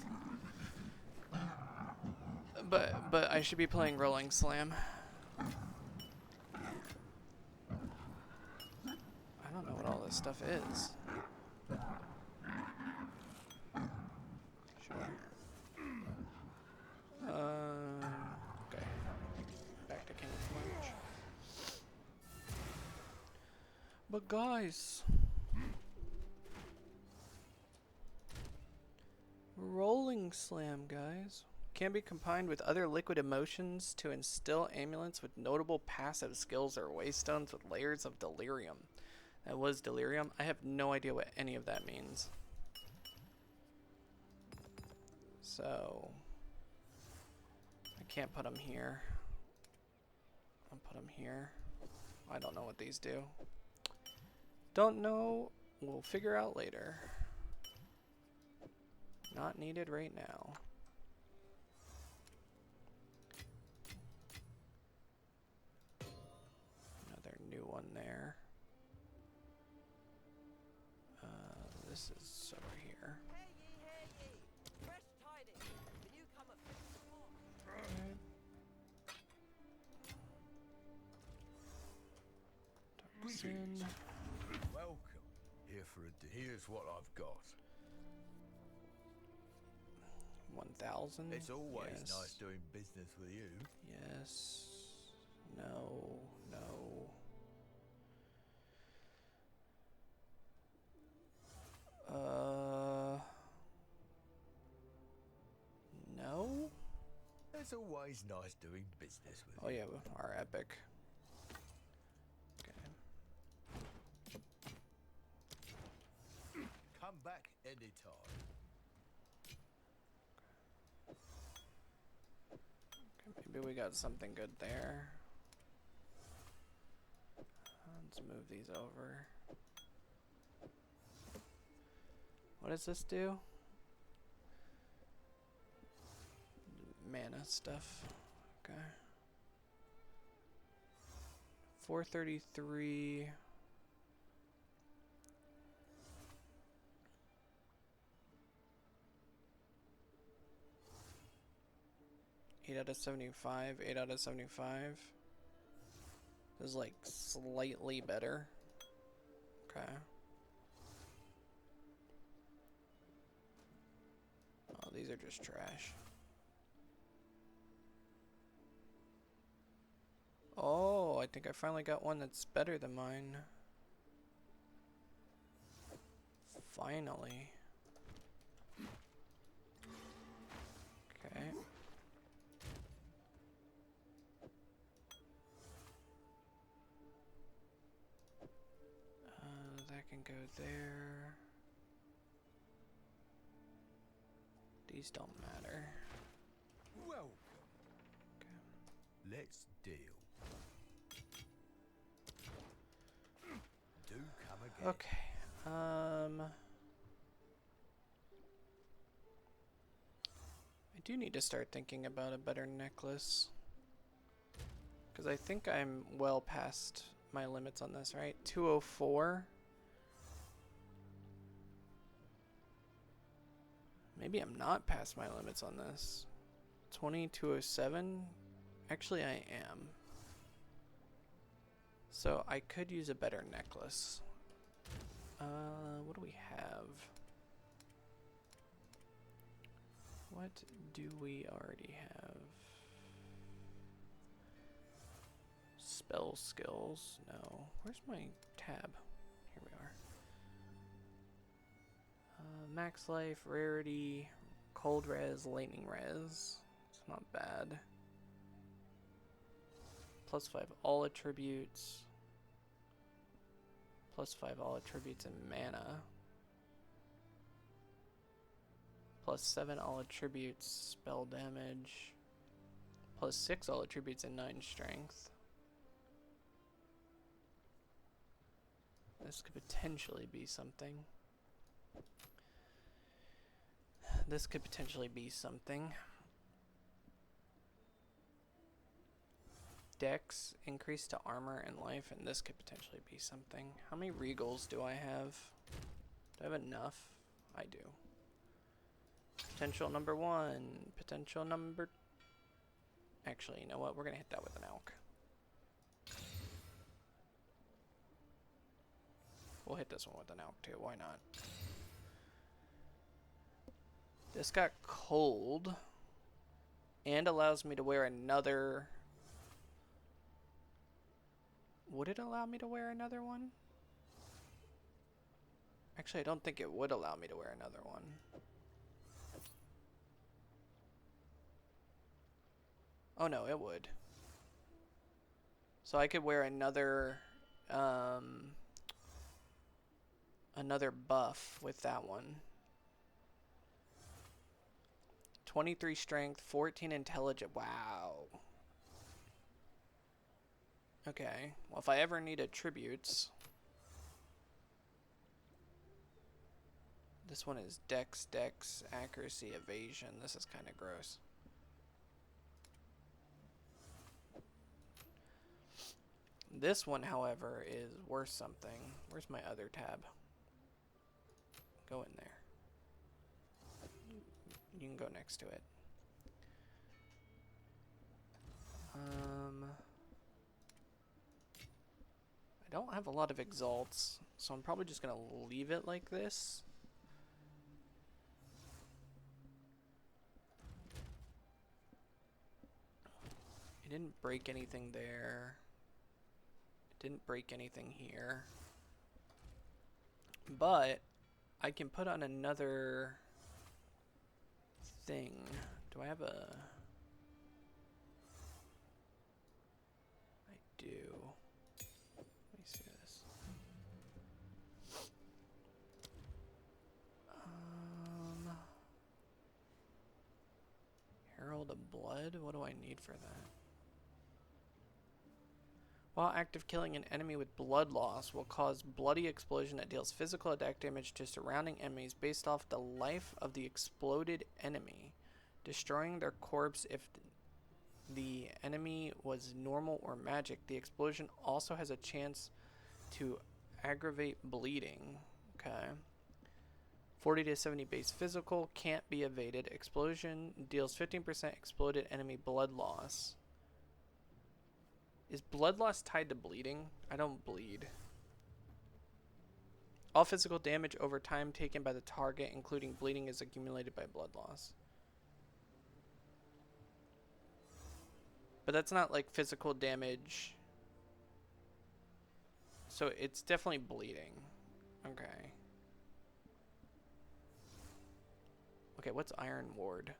But I should be playing Rolling Slam. I don't know what all this stuff is. Sure. Okay. Back to King of March. But guys, Rolling Slam, guys, can be combined with other liquid emotions to instill amulets with notable passive skills or waystones with layers of delirium. That was delirium. I have no idea what any of that means. So I can't put them here. I'll put them here. I don't know what these do. Don't know. We'll figure out later. Not needed right now. Another new one there. This is over here. Hear ye, hear ye. Fresh tidings. The newcomer fits the mark. Darkson. Welcome. Here for a deal. Here's what I've got. 1,000. It's always Yes. nice doing business with you. Yes. No. No. No? It's always nice doing business with Oh you. yeah, our epic. Okay. Come back anytime. Okay, maybe we got something good there. Let's move these over. What does this do? Mana stuff. Okay. 433. Eight out of 75. 8 out of 75. This is like slightly better. Okay. Oh, these are just trash. Oh, I think I finally got one that's better than mine. Finally. Okay. That can go there. These don't matter. Welcome. Okay. Let's deal. Do come again. Okay. I do need to start thinking about a better necklace. Because I think I'm well past my limits on this, right? 204. Maybe I'm not past my limits on this. 2207. Actually, I am. So I could use a better necklace. What do we have? What do we already have? Spell skills? No. Where's my tab? Here we are. Max life, rarity, cold res, lightning res. It's not bad. +5 all attributes. +5 all attributes and mana. +7 all attributes, spell damage. +6 all attributes and 9 strength. This could potentially be something. This could potentially be something. Dex increase to armor and life, and this could potentially be something. How many regals do I have? Do I have enough? I do. Potential number 1. Potential number... Actually, you know what? We're going to hit that with an elk. We'll hit this one with an elk too. Why not? This got cold. And allows me to wear another... Would it allow me to wear another one? Actually, I don't think it would allow me to wear another one. Oh no, it would. So I could wear another another buff with that one. 23 strength, 14 intelligence. Wow. Okay. Well, if I ever need attributes, this one is dex, accuracy, evasion. This is kind of gross. This one, however, is worth something. Where's my other tab? Go in there. You can go next to it. I don't have a lot of exalts, so I'm probably just gonna leave it like this. It didn't break anything there. It didn't break anything here. But I can put on another thing. Do I have a... I do. Let me see this. Herald of Blood? What do I need for that? While active, killing an enemy with blood loss will cause bloody explosion that deals physical attack damage to surrounding enemies based off the life of the exploded enemy, destroying their corpse if the enemy was normal or magic. The explosion also has a chance to aggravate bleeding. Okay. 40 to 70 base physical, can't be evaded. Explosion deals 15% exploded enemy blood loss. Is blood loss tied to bleeding? I don't bleed. All physical damage over time taken by the target, including bleeding, is accumulated by blood loss. But that's not like physical damage So it's definitely bleeding. Okay. Okay, what's Iron Ward?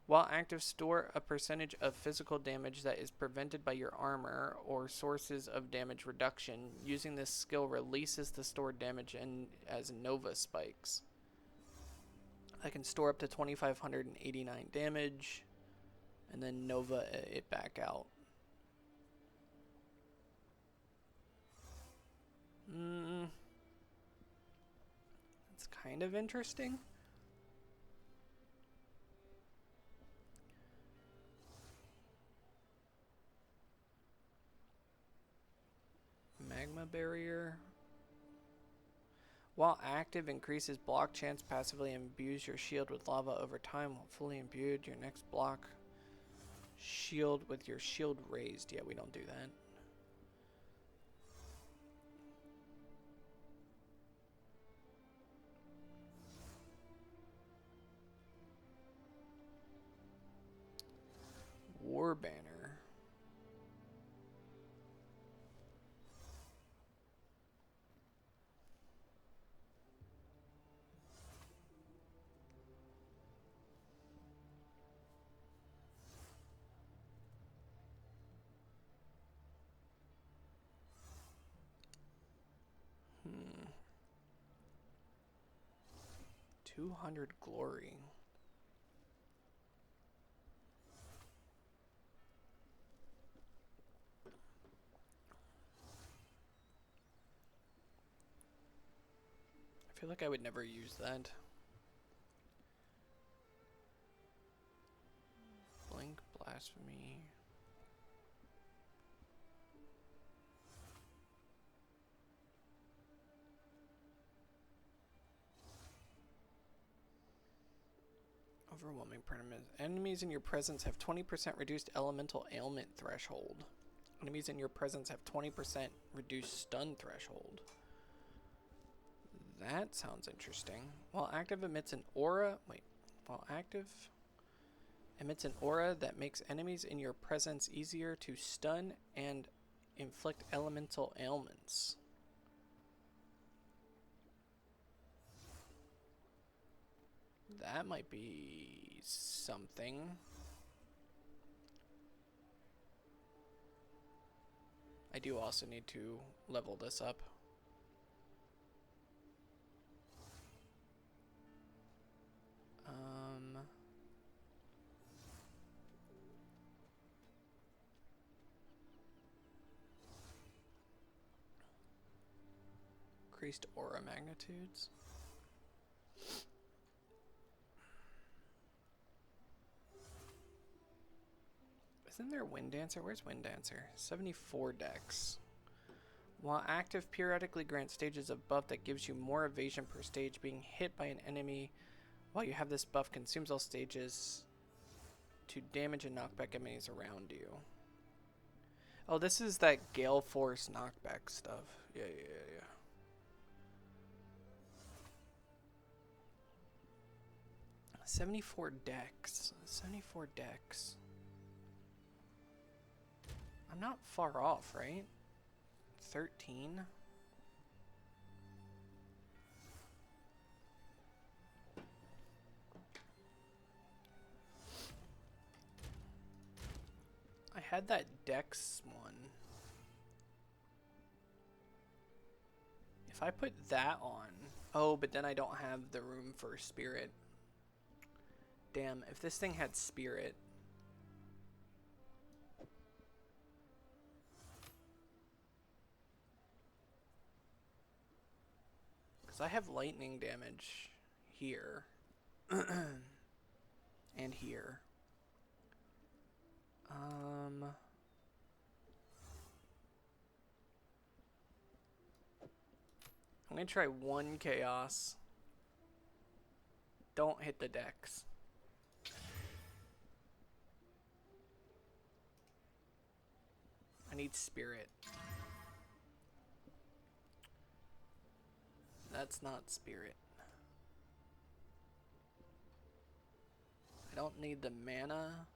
While active, store a percentage of physical damage that is prevented by your armor or sources of damage reduction. Using this skill releases the stored damage and as Nova spikes. I can store up to 2,589 damage and then Nova it back out. It's kind of interesting. Magma barrier. While active, increases block chance, passively imbues your shield with lava over time. While fully imbued, your next block shield with your shield raised. Yeah, we don't do that. War banner. Hmm. 200 glory. I feel like I would never use that. Blink, blasphemy. Overwhelming enemies in your presence have 20% reduced elemental ailment threshold. Enemies in your presence have 20% reduced stun threshold. That sounds interesting. While active, emits an aura. Wait. While active, emits an aura that makes enemies in your presence easier to stun and inflict elemental ailments. That might be something. I do also need to level this up. Increased aura magnitudes. Isn't there Wind Dancer? Where's Wind Dancer? 74 dex. While active, periodically grants stages of buff that gives you more evasion per stage. Being hit by an enemy while you have this buff consumes all stages to damage and knockback enemies around you. Oh, this is that Gale Force knockback stuff. Yeah. 74 dex. 74 dex. I'm not far off, right? 13? I had that dex one. If I put that on... Oh, but then I don't have the room for spirit. Damn, if this thing had spirit... Because I have lightning damage here. And here. I'm going to try one chaos. Don't hit the dex. I need spirit. That's not spirit. I don't need the mana.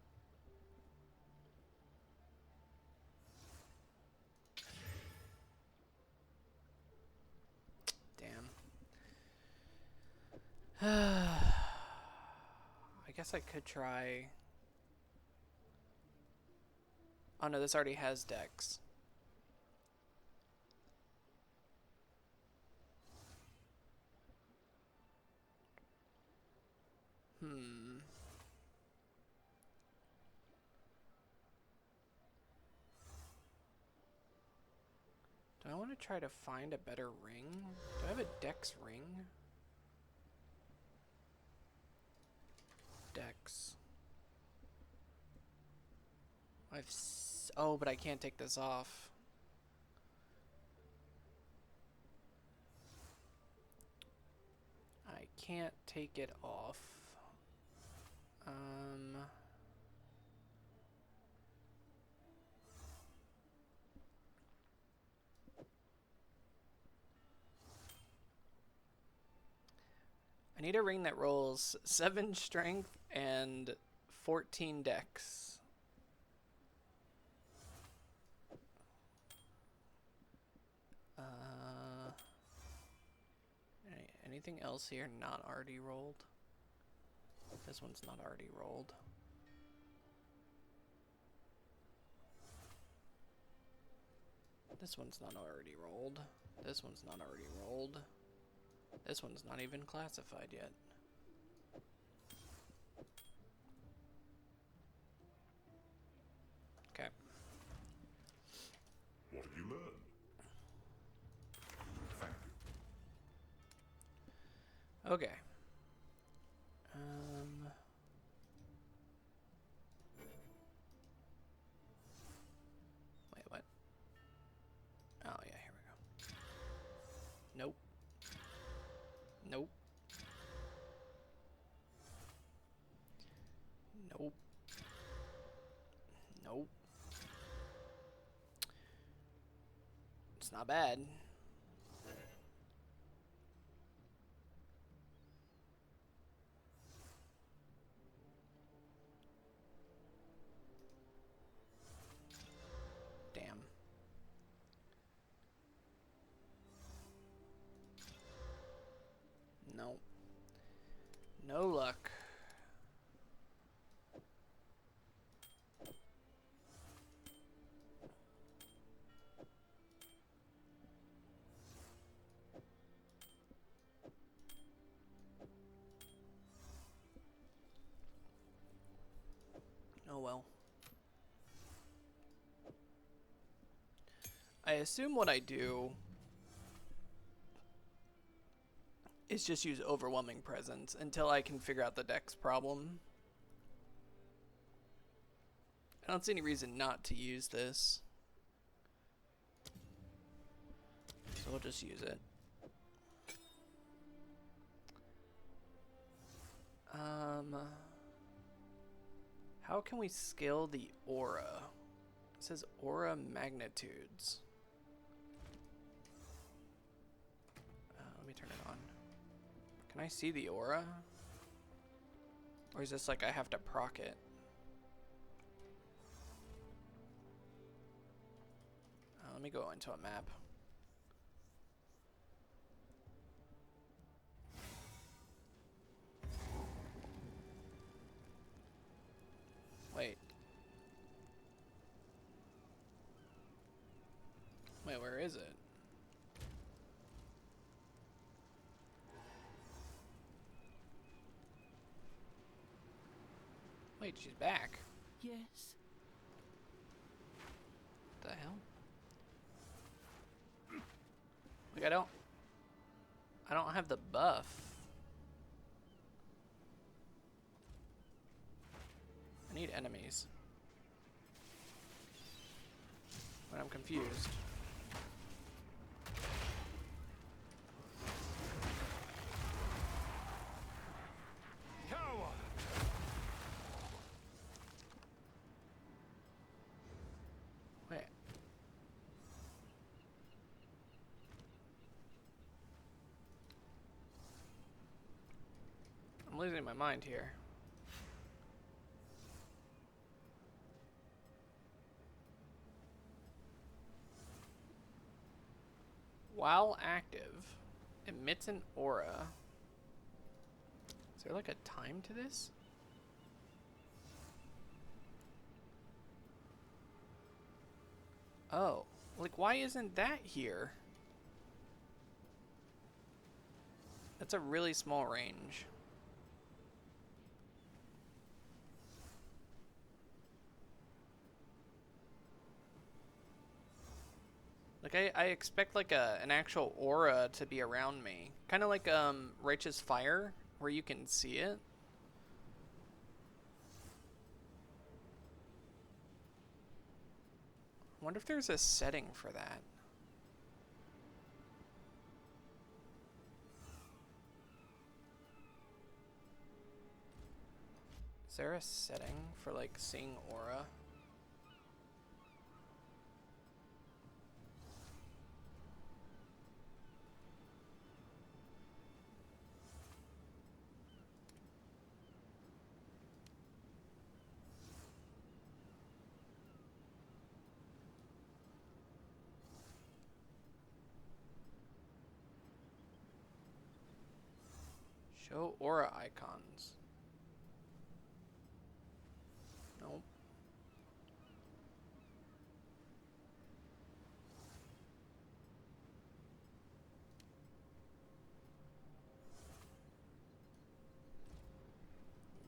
I guess I could try. Oh no, this already has Dex. Hmm. Do I want to try to find a better ring? Do I have a Dex ring? Dex. Oh, but I can't take this off. I can't take it off. I need a ring that rolls 7 strength and 14 dex. Anything else here not already rolled? This one's not already rolled. This one's not already rolled. This one's not already rolled. This one's not even classified yet. Okay. What have you learned? Thank you. Okay. Wait, what? Oh, yeah, here we go. Nope. Nope. Nope. Nope. It's not bad. Damn. No. No luck. Oh well. I assume what I do is just use overwhelming presence until I can figure out the dex problem. I don't see any reason not to use this. So we'll just use it. How can we scale the aura? It says aura magnitudes. Let me turn it on. Can I see the aura? Or is this like I have to proc it? Let me go into a map. Wait. Wait, where is it? Wait, she's back. Yes. What the hell? Like I don't have the buff. I need enemies. But I'm confused. Coward! Wait. I'm losing my mind here. While active, emits an aura. Is there like a time to this? Oh, like why isn't that here? That's a really small range. Like I expect like an actual aura to be around me. Kind of like Righteous Fire where you can see it. I wonder if there's a setting for that. Is there a setting for like seeing aura? Show aura icons. Nope.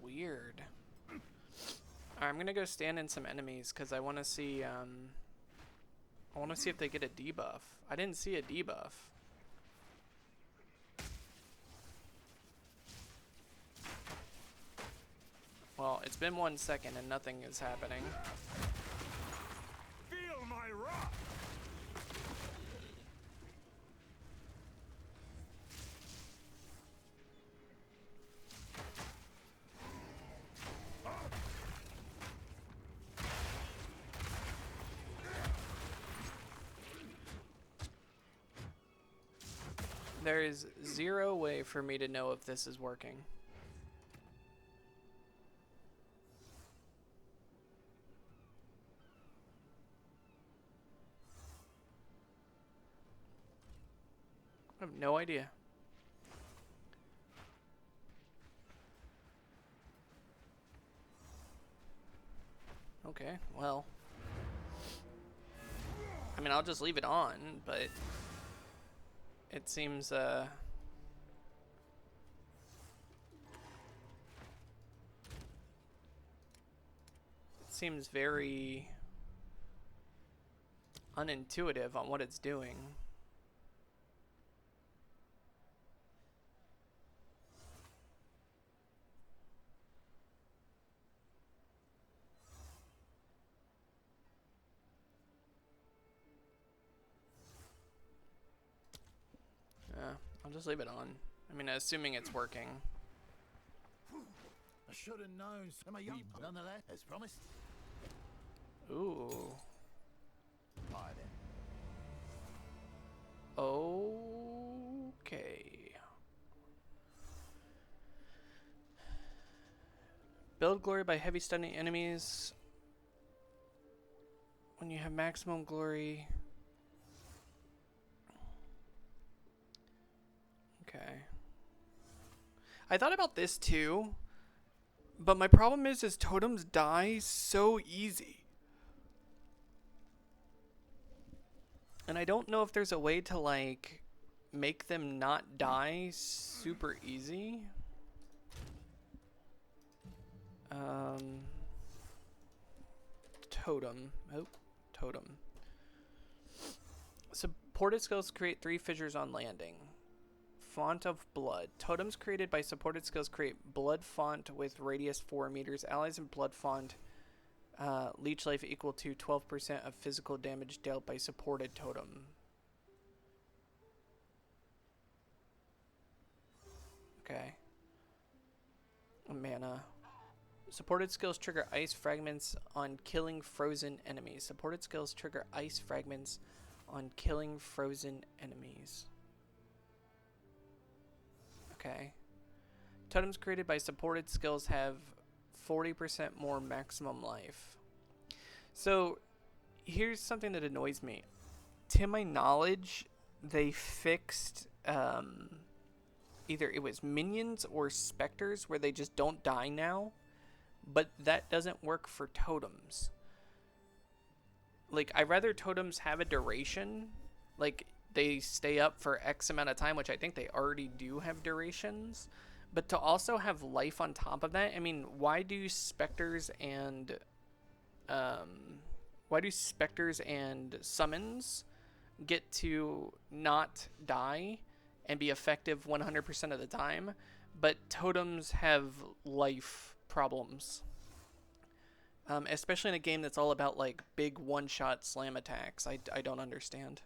Weird. Alright, I'm gonna go stand in some enemies because I want to see if they get a debuff. I didn't see a debuff. Well, it's been 1 second and nothing is happening. Feel my wrath! There is zero way for me to know if this is working. I have no idea. Okay, well. I mean, I'll just leave it on, but it seems, it seems very unintuitive on what it's doing. I'll just leave it on. I mean, assuming it's working. I should have known. Am I young? Nonetheless, as promised. Ooh. Hi then. Okay. Build glory by heavy stunning enemies. When you have maximum glory. Okay. I thought about this too, but my problem is totems die so easy. And I don't know if there's a way to like make them not die super easy. Totem. Oh, totem. Supported skills create 3 fissures on landing. Font of blood. Totems created by supported skills create blood font with radius 4 meters. Allies in blood font leech life equal to 12% of physical damage dealt by supported totem. Okay. Mana. Supported skills trigger ice fragments on killing frozen enemies. Supported skills trigger ice fragments on killing frozen enemies. Okay. Totems created by supported skills have 40% more maximum life. So, here's something that annoys me. To my knowledge, they fixed either it was minions or specters where they just don't die now, but that doesn't work for totems. Like, I'd rather totems have a duration, like they stay up for X amount of time, which I think they already do have durations, but to also have life on top of that. I mean, why do specters and summons get to not die and be effective 100% of the time, but totems have life problems? Especially in a game that's all about like big one-shot slam attacks. I don't understand.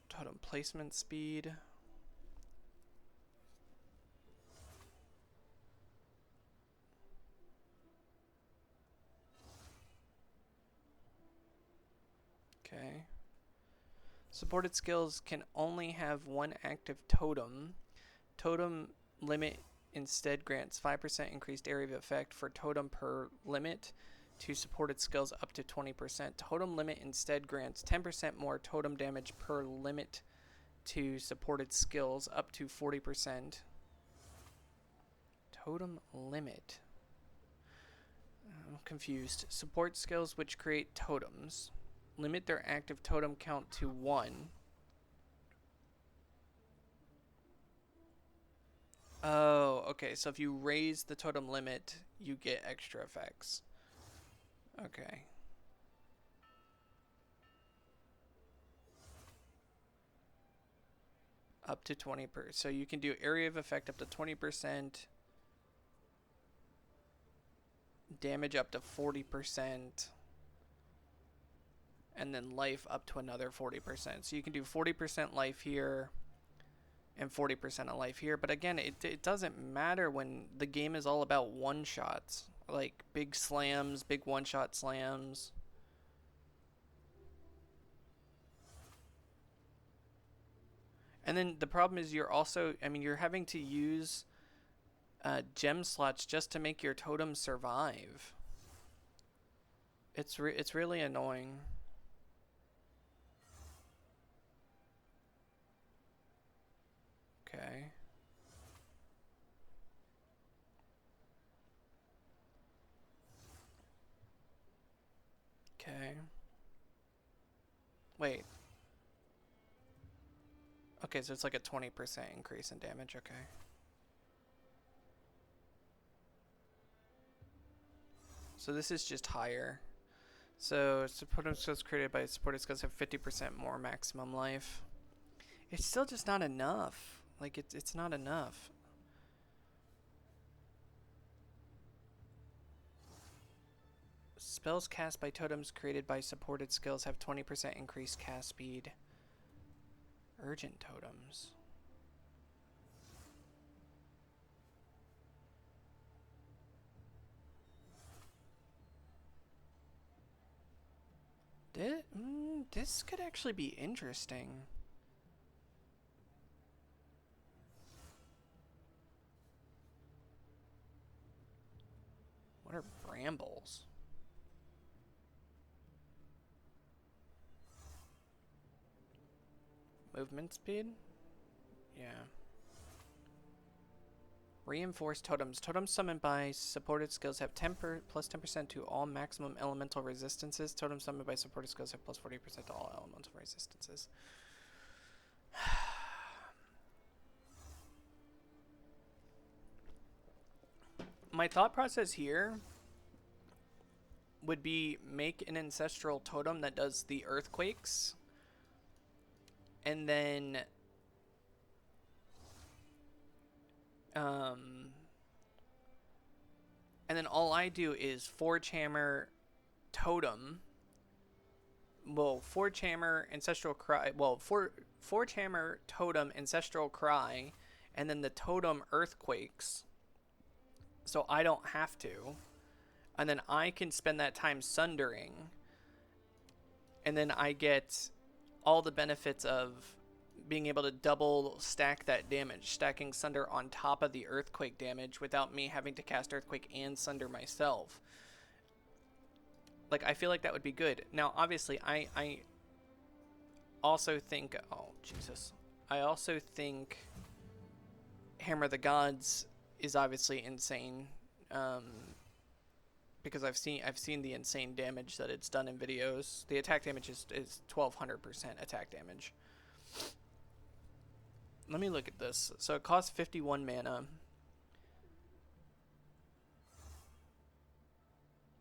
Totem placement speed. Okay. Supported skills can only have one active totem. Totem limit instead grants 5% increased area of effect for totem per limit to supported skills up to 20%. Totem limit instead grants 10% more totem damage per limit to supported skills up to 40%. Totem limit. I'm confused. Support skills which create totems limit their active totem count to 1. Oh, okay. So if you raise the totem limit, you get extra effects. Okay. Up to 20%. So you can do area of effect up to 20%. Damage up to 40%. And then life up to another 40%. So you can do 40% life here and 40% of life here. But again, it doesn't matter when the game is all about one-shots. Like big slams, big one-shot slams. And then the problem is you're also, I mean, you're having to use gem slots just to make your totem survive. It's really annoying. Okay. Okay. Wait. Okay, so it's like a 20% increase in damage. Okay. So this is just higher. So supported skills created by supported skills have 50% more maximum life. It's still just not enough. Like it's not enough. Spells cast by totems created by supported skills have 20% increased cast speed. Urgent totems. This could actually be interesting. What are brambles? Movement speed? Yeah. Reinforced totems. Totems summoned by supported skills have plus 10% to all maximum elemental resistances. Totems summoned by supported skills have plus 40% to all elemental resistances. My thought process here would be make an ancestral totem that does the earthquakes, and then all I do is Forge Hammer totem. Well, Forge Hammer ancestral cry. Well, Forge Hammer totem ancestral cry, and then the totem earthquakes. So I don't have to, and then I can spend that time sundering, and then I get all the benefits of being able to double stack that damage, stacking Sunder on top of the Earthquake damage without me having to cast Earthquake and Sunder myself. Like, I feel like that would be good. Now, obviously, I also think, oh Jesus, I also think Hammer of the Gods is obviously insane, because I've seen the insane damage that it's done in videos. The attack damage is 1200% attack damage. Let me look at this. So it costs 51 mana.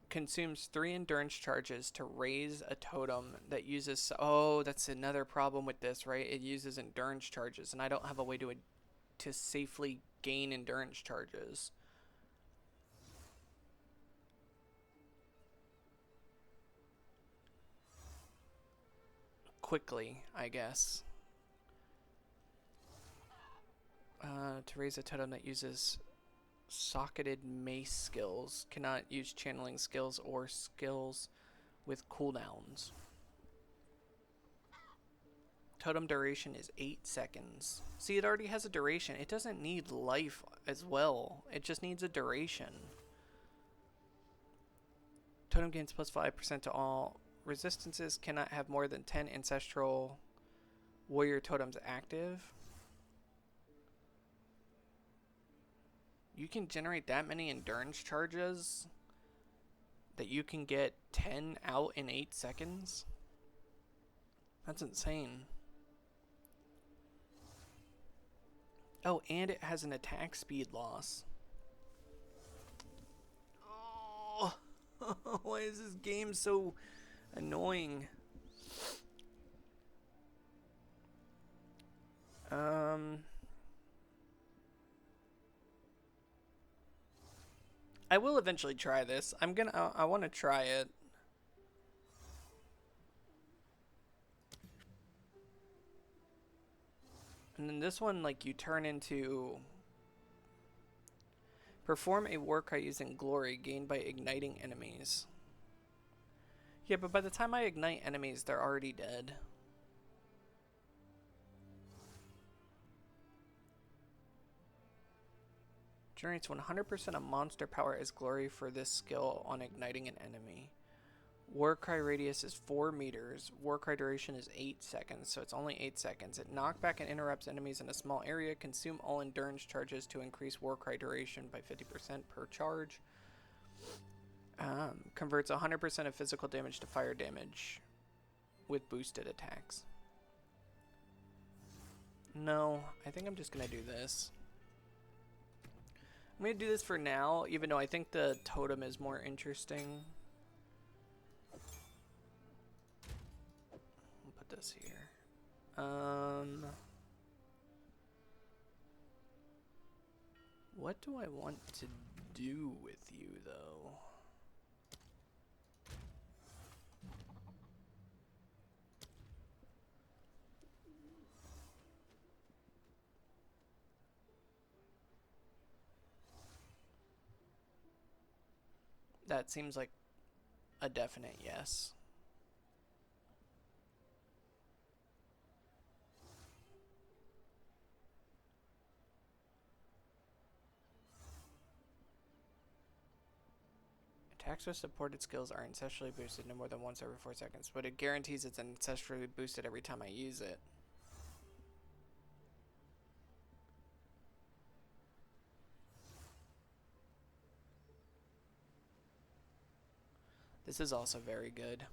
Consumes 3 endurance charges to raise a totem that uses... Oh, that's another problem with this, right? It uses endurance charges, and I don't have a way to safely gain endurance charges. Quickly, I guess. To raise a totem that uses socketed mace skills. Cannot use channeling skills or skills with cooldowns. Totem duration is 8 seconds. See, it already has a duration. It doesn't need life as well. It just needs a duration. Totem gains plus 5% to all resistances. Cannot have more than 10 ancestral warrior totems active. You can generate that many endurance charges that you can get 10 out in 8 seconds? That's insane. Oh, and it has an attack speed loss. Oh, why is this game so annoying? I will eventually try this. I want to try it. And then this one, like, you turn into... Perform a Warcry using glory gained by igniting enemies. Yeah, but by the time I ignite enemies, they're already dead. Generates 100% of monster power as glory for this skill on igniting an enemy. Warcry radius is 4 meters. Warcry duration is 8 seconds, so it's only 8 seconds. It knockback and interrupts enemies in a small area. Consume all endurance charges to increase Warcry duration by 50% per charge. Converts 100% of physical damage to fire damage with boosted attacks. No, I think I'm just going to do this. I'm going to do this for now, even though I think the totem is more interesting. I'll put this here. What do I want to do with you, though? That seems like a definite yes. Attacks with supported skills are ancestrally boosted no more than once every 4 seconds, but it guarantees it's ancestrally boosted every time I use it. This is also very good.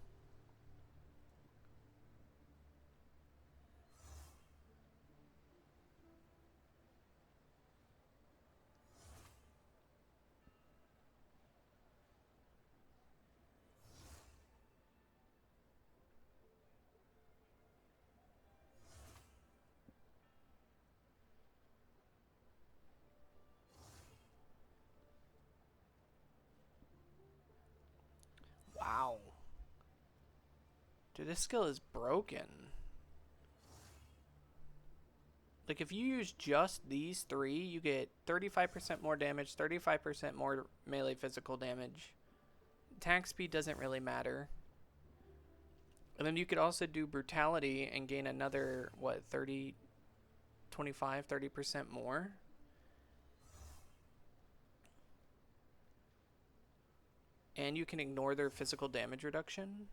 Wow. Dude, this skill is broken. Like, if you use just these 3, you get 35% more damage, 35% more melee physical damage. Attack speed doesn't really matter. And then you could also do brutality and gain another, what, 30, 25, 30% more? And you can ignore their physical damage reduction.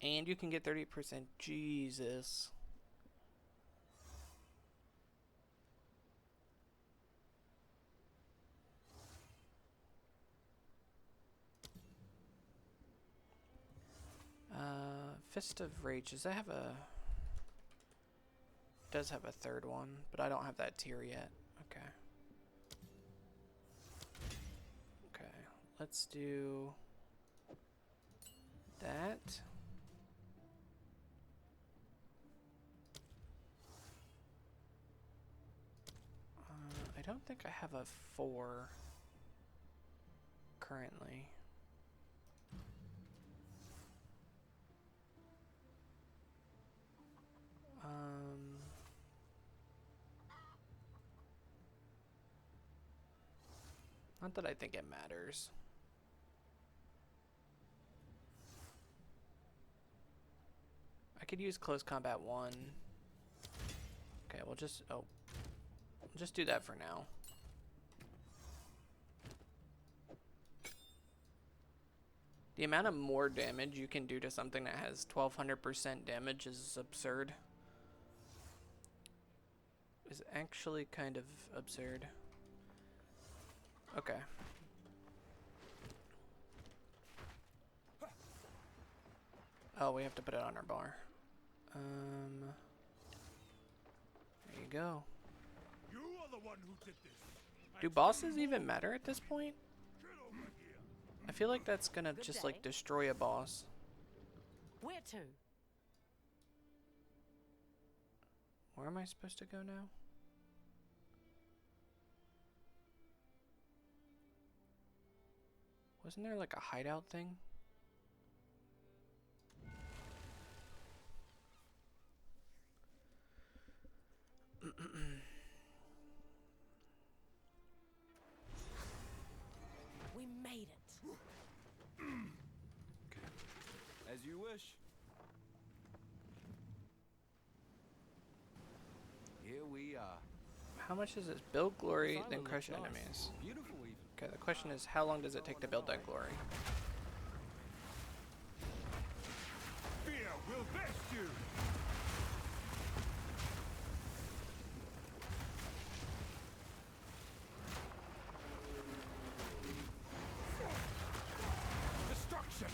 And you can get 30%. Jesus. Fist of Rage. Does that have a... Does have a third one, but I don't have that tier yet. Okay. Okay. Let's do that. I don't think I have a 4 currently. Not that I think it matters. I could use close combat 1. Okay, we'll just do that for now. The amount of more damage you can do to something that has 1200% damage is absurd. Is actually kind of absurd. Okay. Oh, we have to put it on our bar. There you go. You are the one who did this. Do bosses even matter at this point? Get over here. I feel like that's gonna just like destroy a boss. Where to? Where am I supposed to go now? Wasn't there like a hideout thing? We made it. As you wish. Here we are. How much does this build glory, This then island crush looks nice. enemies? Beautiful even. Okay, the question is, how long does it take to build that glory? Fear will best you. Destruction.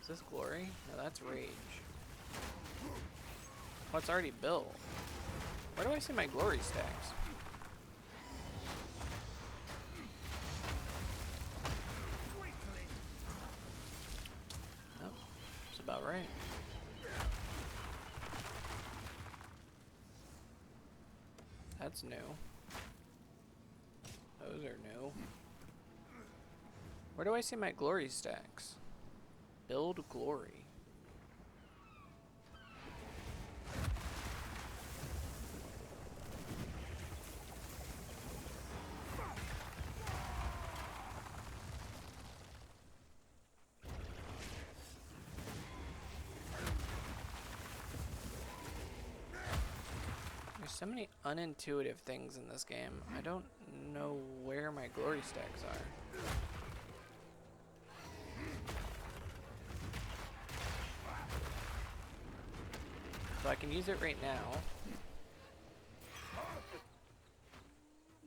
Is this glory? No, that's rage. Oh, it's already built. Where do I see my glory stacks? Nope, that's about right. That's new. Those are new. Where do I see my glory stacks? Build glory. There's so many unintuitive things in this game. I don't know where my glory stacks are. So I can use it right now.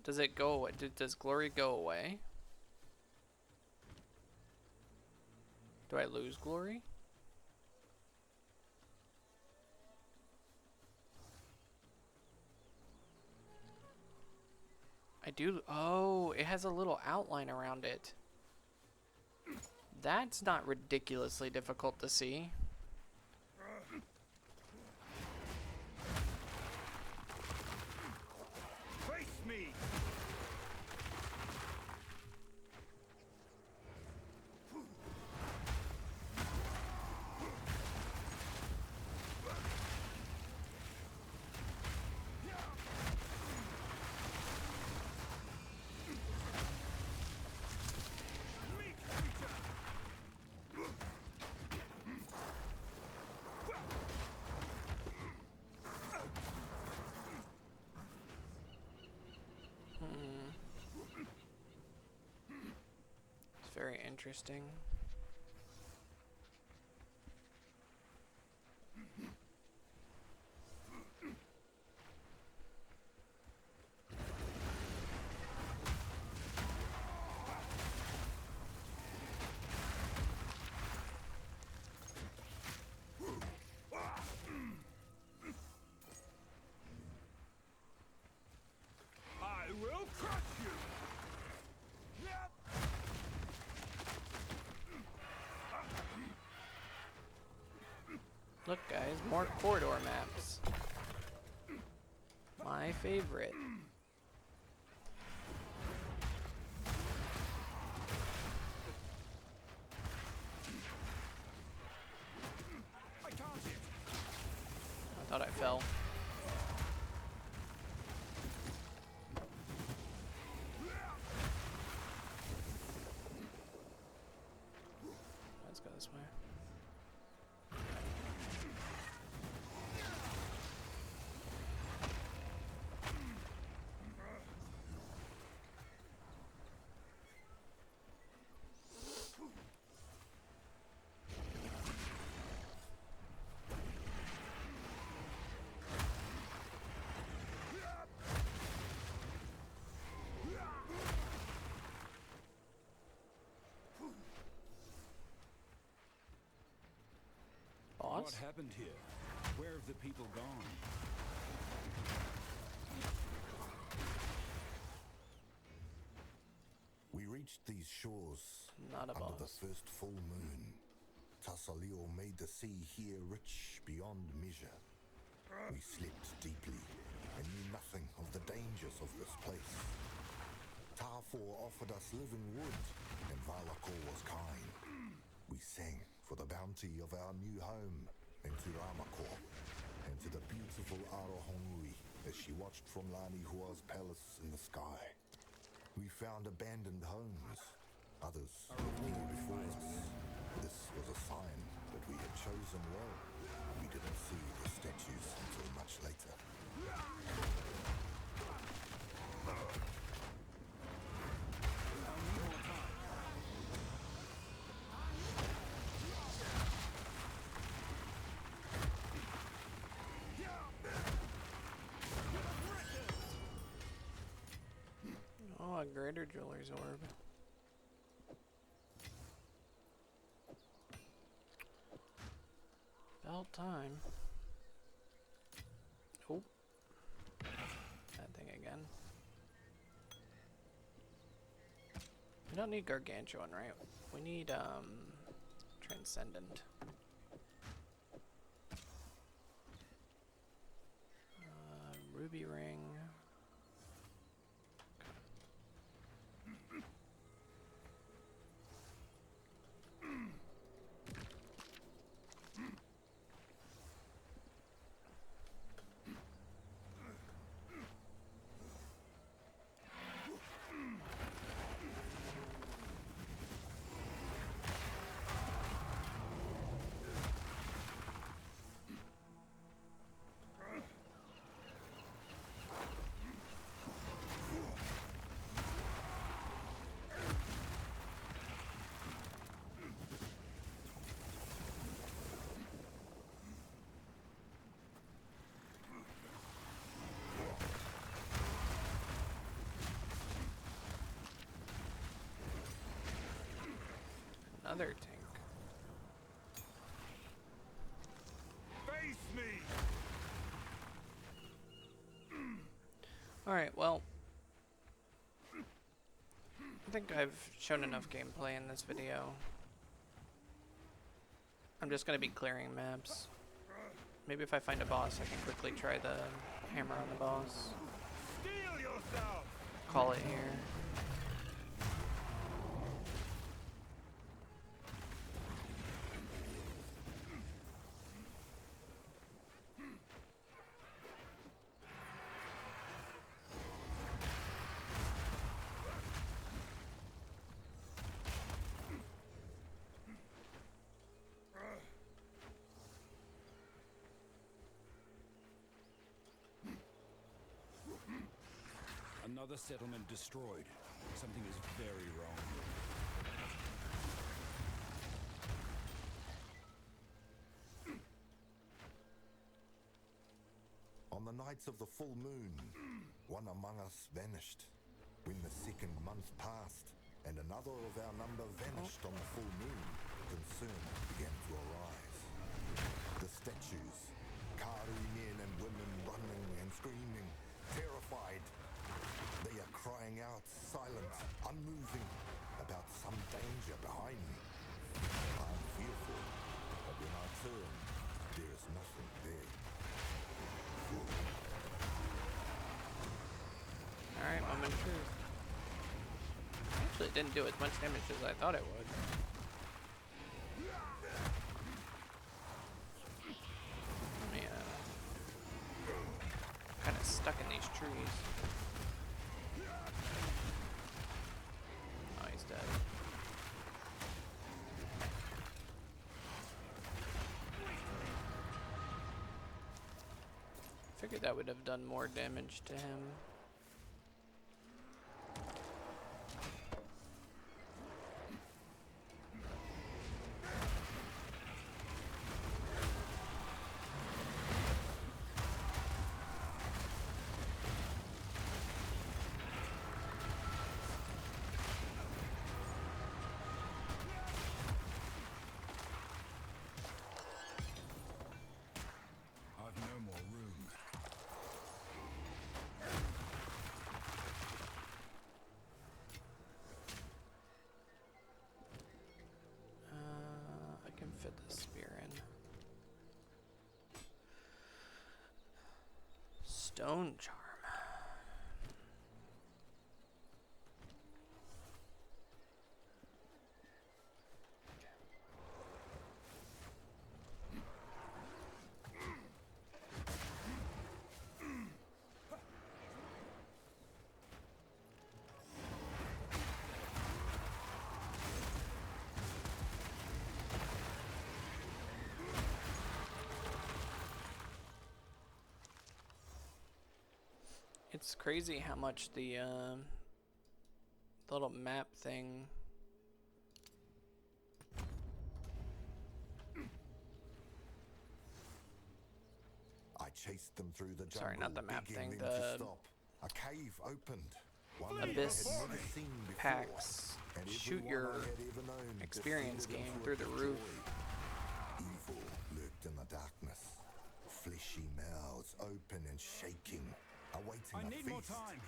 Does it go away? Does glory go away? Do I lose glory? I do. Oh, it has a little outline around it. That's not ridiculously difficult to see. Face me. Meat creature. interesting. I will crush you. Yep. Look, guys, more corridor maps. My favorite. I can't hit. I thought I fell. Let's go this way. What Boss? happened here? Where have the people gone? We reached these shores Not a under the boss. first full moon. Tassalio made the sea here rich beyond measure. We slept deeply and knew nothing of the dangers of this place. Tarfor offered us living wood, and Valakor was kind. We sang for the bounty of our new home, and to Ramakor, and to the beautiful Arohongui as she watched from Lanihua's palace in the sky. We found abandoned homes, others lived here before us. This was a sign that we had chosen well. We didn't see the statues until much later. Oh, a greater jeweler's orb. About time. Oh. That thing again. We don't need Gargantuan, right? We need, Transcendent. Ruby ring. Another tank. Face me. Alright, well, I think I've shown enough gameplay in this video. I'm just going to be clearing maps. Maybe if I find a boss, I can quickly try the hammer on the boss. Steel yourself. Call it here. Another settlement destroyed. Something is very wrong. the nights of the full moon, one among us vanished. When the second month passed, and another of our number vanished on the full moon, concern began to arise. The statues, Kari men and women running and screaming, terrified. They are crying out, silent, unmoving, about some danger behind me. I'm fearful, but when I turn, there is nothing there. Alright, moment of truth. Actually, it didn't do as much damage as I thought it would. Kind of stuck in these trees. Oh, he's dead. Figured that would have done more damage to him. I've no more room. I can fit the spear in. Stone charm. It's crazy how much the little map thing. I chased them through the jungle, Sorry, not the map begging thing, them to the stop. A cave opened. One Abyss I had never seen before, packs and shoot everyone your I had ever known experience descended game into through it the with roof. joy. Evil lurked in the darkness, fleshy mouths open and shaking, awaiting I a need feast. more time.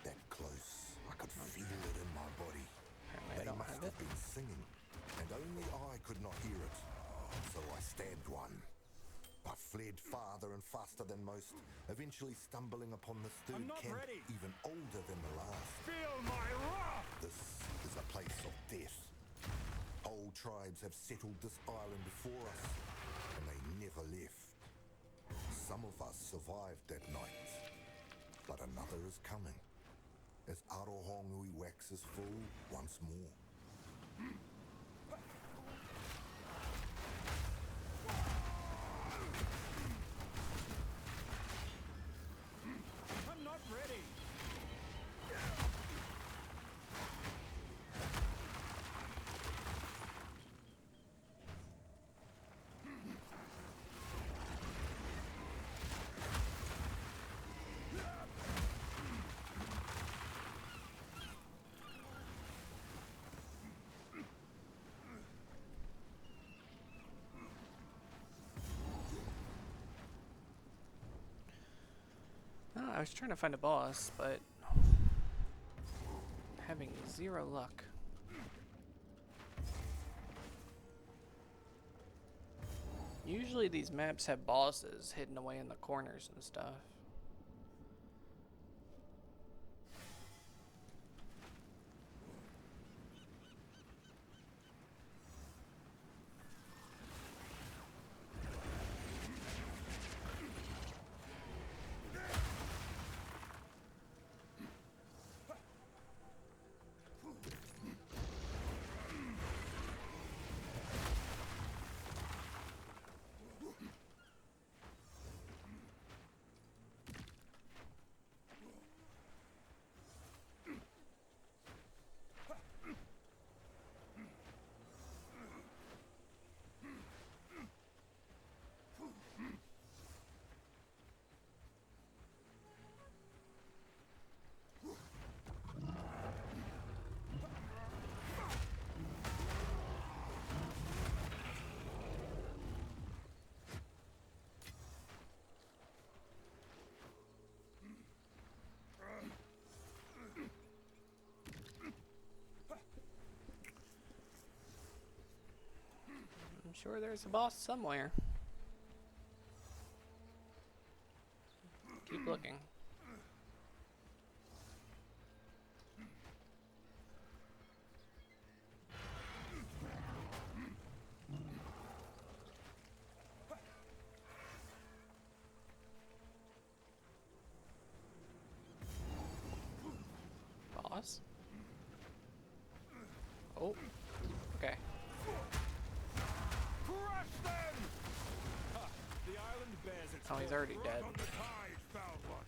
That close, I could feel it in my body. Apparently I They don't must have it. have been singing, and only I could not hear it. So I stabbed one. I fled farther and faster than most, eventually stumbling upon this third I'm not camp, ready. even older than the last. Feel my wrath! This is a place of death. Old tribes have settled this island before us, and they never left. Some of us survived that night, but another is coming, as Arohongui waxes full once more. I'm not ready. Oh, I was trying to find a boss, but having zero luck. Usually these maps have bosses hidden away in the corners and stuff. I'm sure there's a boss somewhere. Keep looking. Boss? Oh, okay. Crush them! Ha! The island bears its Oh, he's toll. already dead. Rock on the tide, foul one.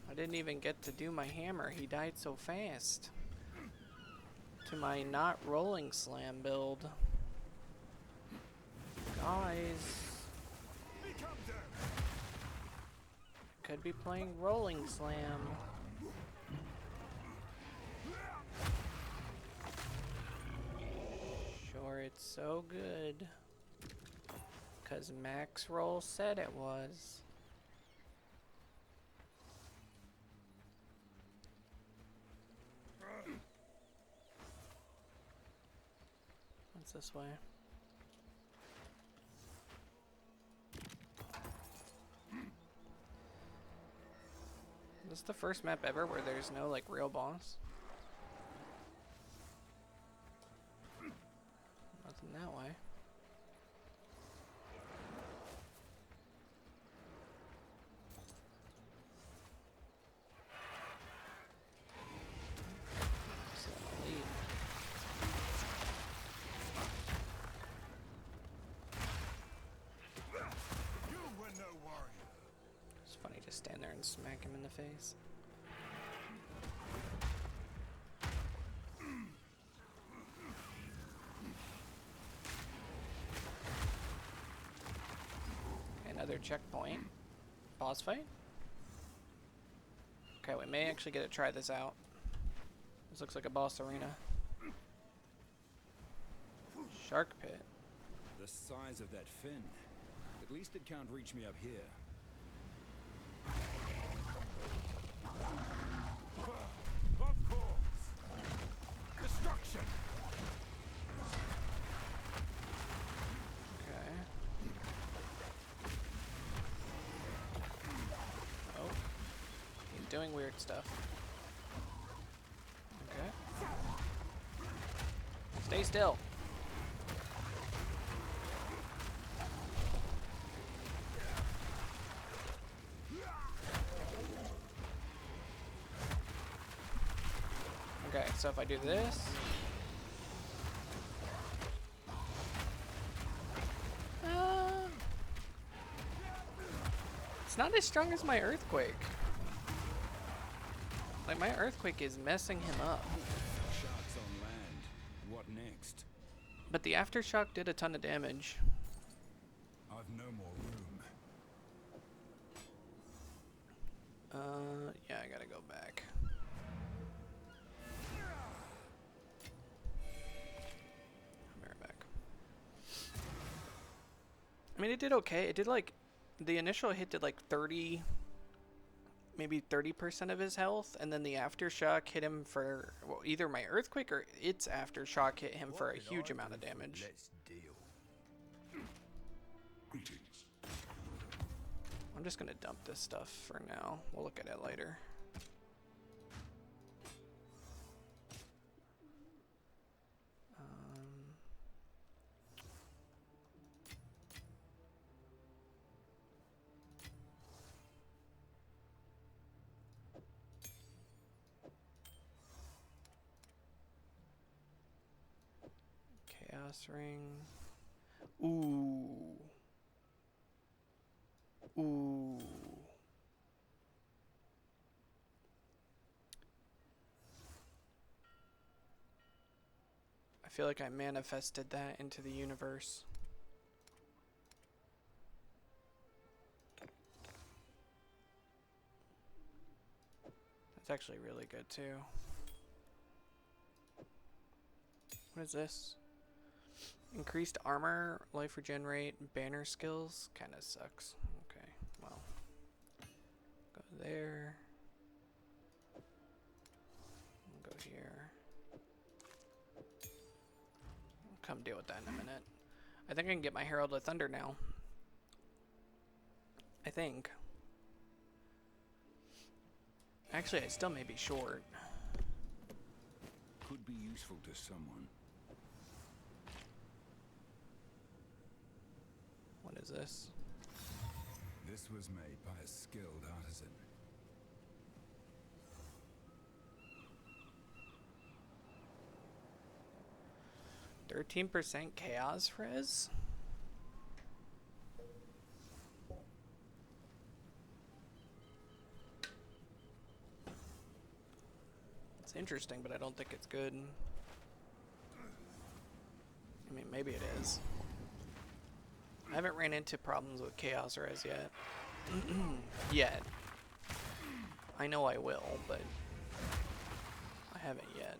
I didn't even get to do my hammer. He died so fast. To my not rolling slam build. Guys. Become dead. Could be playing rolling slam. Sure, it's so good. 'Cause Max Roll said it was. What's this way? This is the first map ever where there's no like real boss. Nothing that way. So I'll leave. You were no warrior. It's funny to stand there and smack him in the face. Another checkpoint. Boss fight? Okay, we may actually get to try this out. This looks like a boss arena. Shark pit. The size of that fin. At least it can't reach me up here. Of course. Destruction. Okay. Oh. He's doing weird stuff. Okay. Stay still. Okay, so if I do this. It's not as strong as my earthquake. Like, my earthquake is messing him up. Sharks on land. What next? But the aftershock did a ton of damage. I've no more room. Yeah, I gotta go back. I'll be right back. I mean, it did okay. It did like, the initial hit did like 30, maybe 30% of his health, and then the aftershock hit him for, well, either my earthquake or its aftershock hit him for a What can huge I amount of do for damage. Let's deal. Greetings. I'm just gonna dump this stuff for now. We'll look at it later. Chaos ring. Ooh. Ooh. I feel like I manifested that into the universe. That's actually really good too. What is this? Increased armor, life regenerate, banner skills. Kinda sucks. Okay, well. Go there. Go here. come deal with that in a minute. I think I can get my Herald of Thunder now. I think. Actually, I still may be short. Could be useful to someone. What is this? This was made by a skilled artisan. 13% chaos res? It's interesting, but I don't think it's good. I mean, maybe it is. I haven't ran into problems with chaos res yet. Yet. I know I will, but I haven't yet.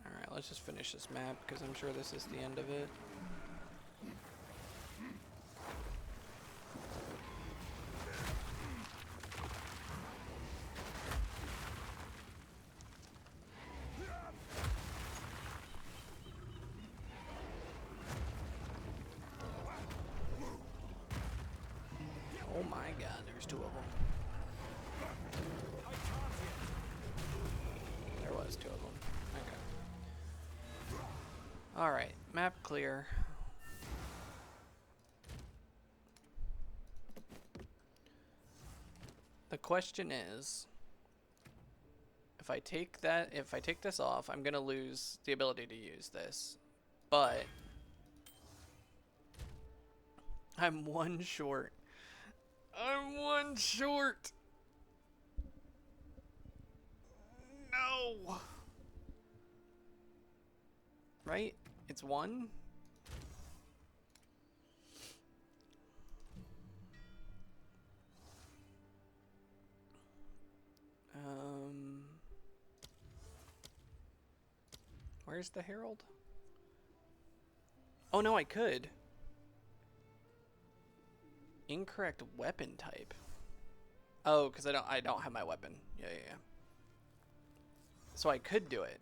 Alright, let's just finish this map, because I'm sure this is the end of it. Oh my god, there's two of them. There was two of them. Okay. Alright, map clear. The question is, if I take this off, I'm gonna lose the ability to use this. But I'm one short. I'm one short. No. Right? It's one? Where's the Herald? Oh no, I could. Incorrect weapon type. Oh, because I don't have my weapon. Yeah. So I could do it.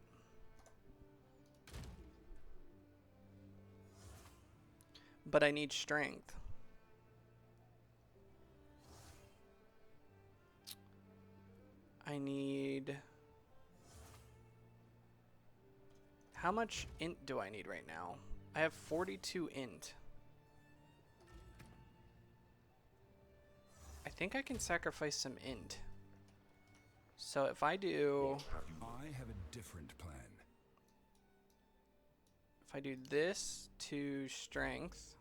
But I need strength. I need... How much int do I need right now? I have 42 int. I think I can sacrifice some int. So if I do... I have a different plan. If I do this to strength...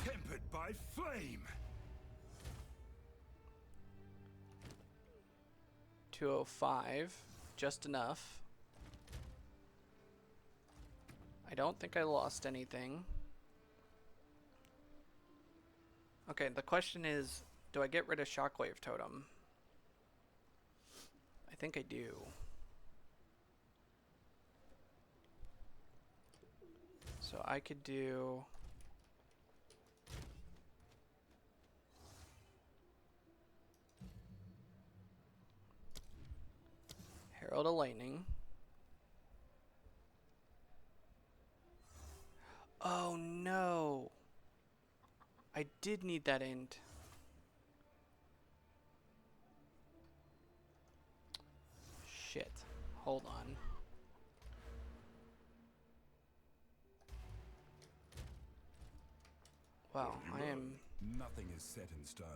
Tempered by flame! 205. Just enough. I don't think I lost anything. Okay, the question is, do I get rid of Shockwave Totem? I think I do. So I could do... Herald of Lightning. Oh no! I did need that int. Shit. Hold on. Wow, I am... Nothing is set in stone.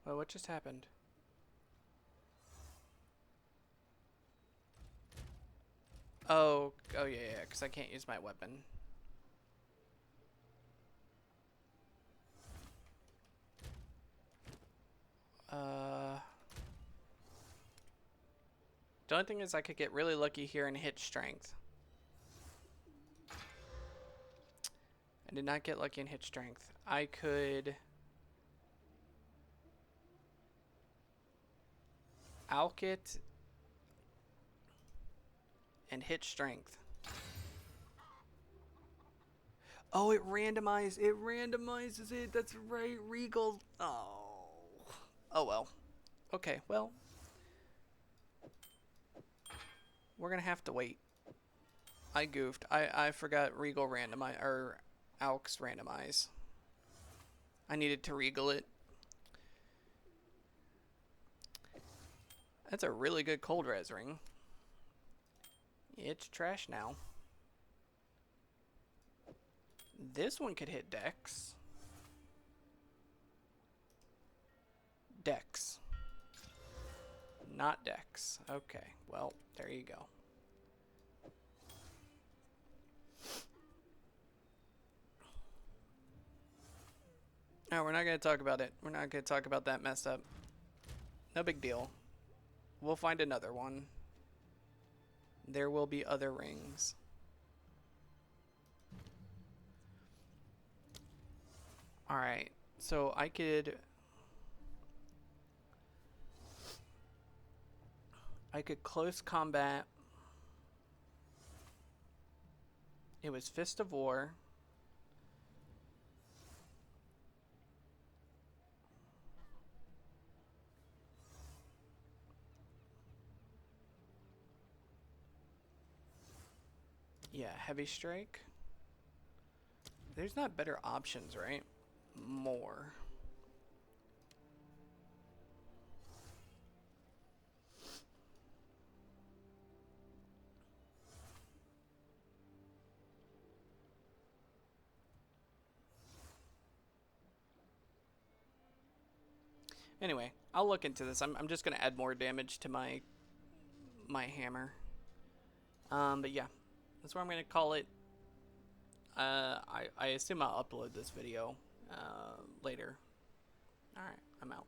Well, what just happened? Oh yeah, because I can't use my weapon. The only thing is I could get really lucky here and hit strength. I did not get lucky and hit strength. I could... Alk it and hit strength. Oh, it randomized. It randomizes it. That's right. Regal. Oh. Oh well. Okay, well. We're gonna have to wait. I goofed. I forgot Regal randomize or Aux randomize. I needed to Regal it. That's a really good cold res ring. It's trash now. This one could hit Dex. Dex. Not Dex. Okay, well, there you go. No, we're not going to talk about it. We're not going to talk about that mess up. No big deal. We'll find another one. There will be other rings. Alright, so I could close combat. It was Fist of War. Yeah, Heavy Strike. There's not better options, right? More. Anyway, I'll look into this. I'm just gonna add more damage to my hammer. But yeah, that's where I'm gonna call it. I assume I'll upload this video later. All right, I'm out.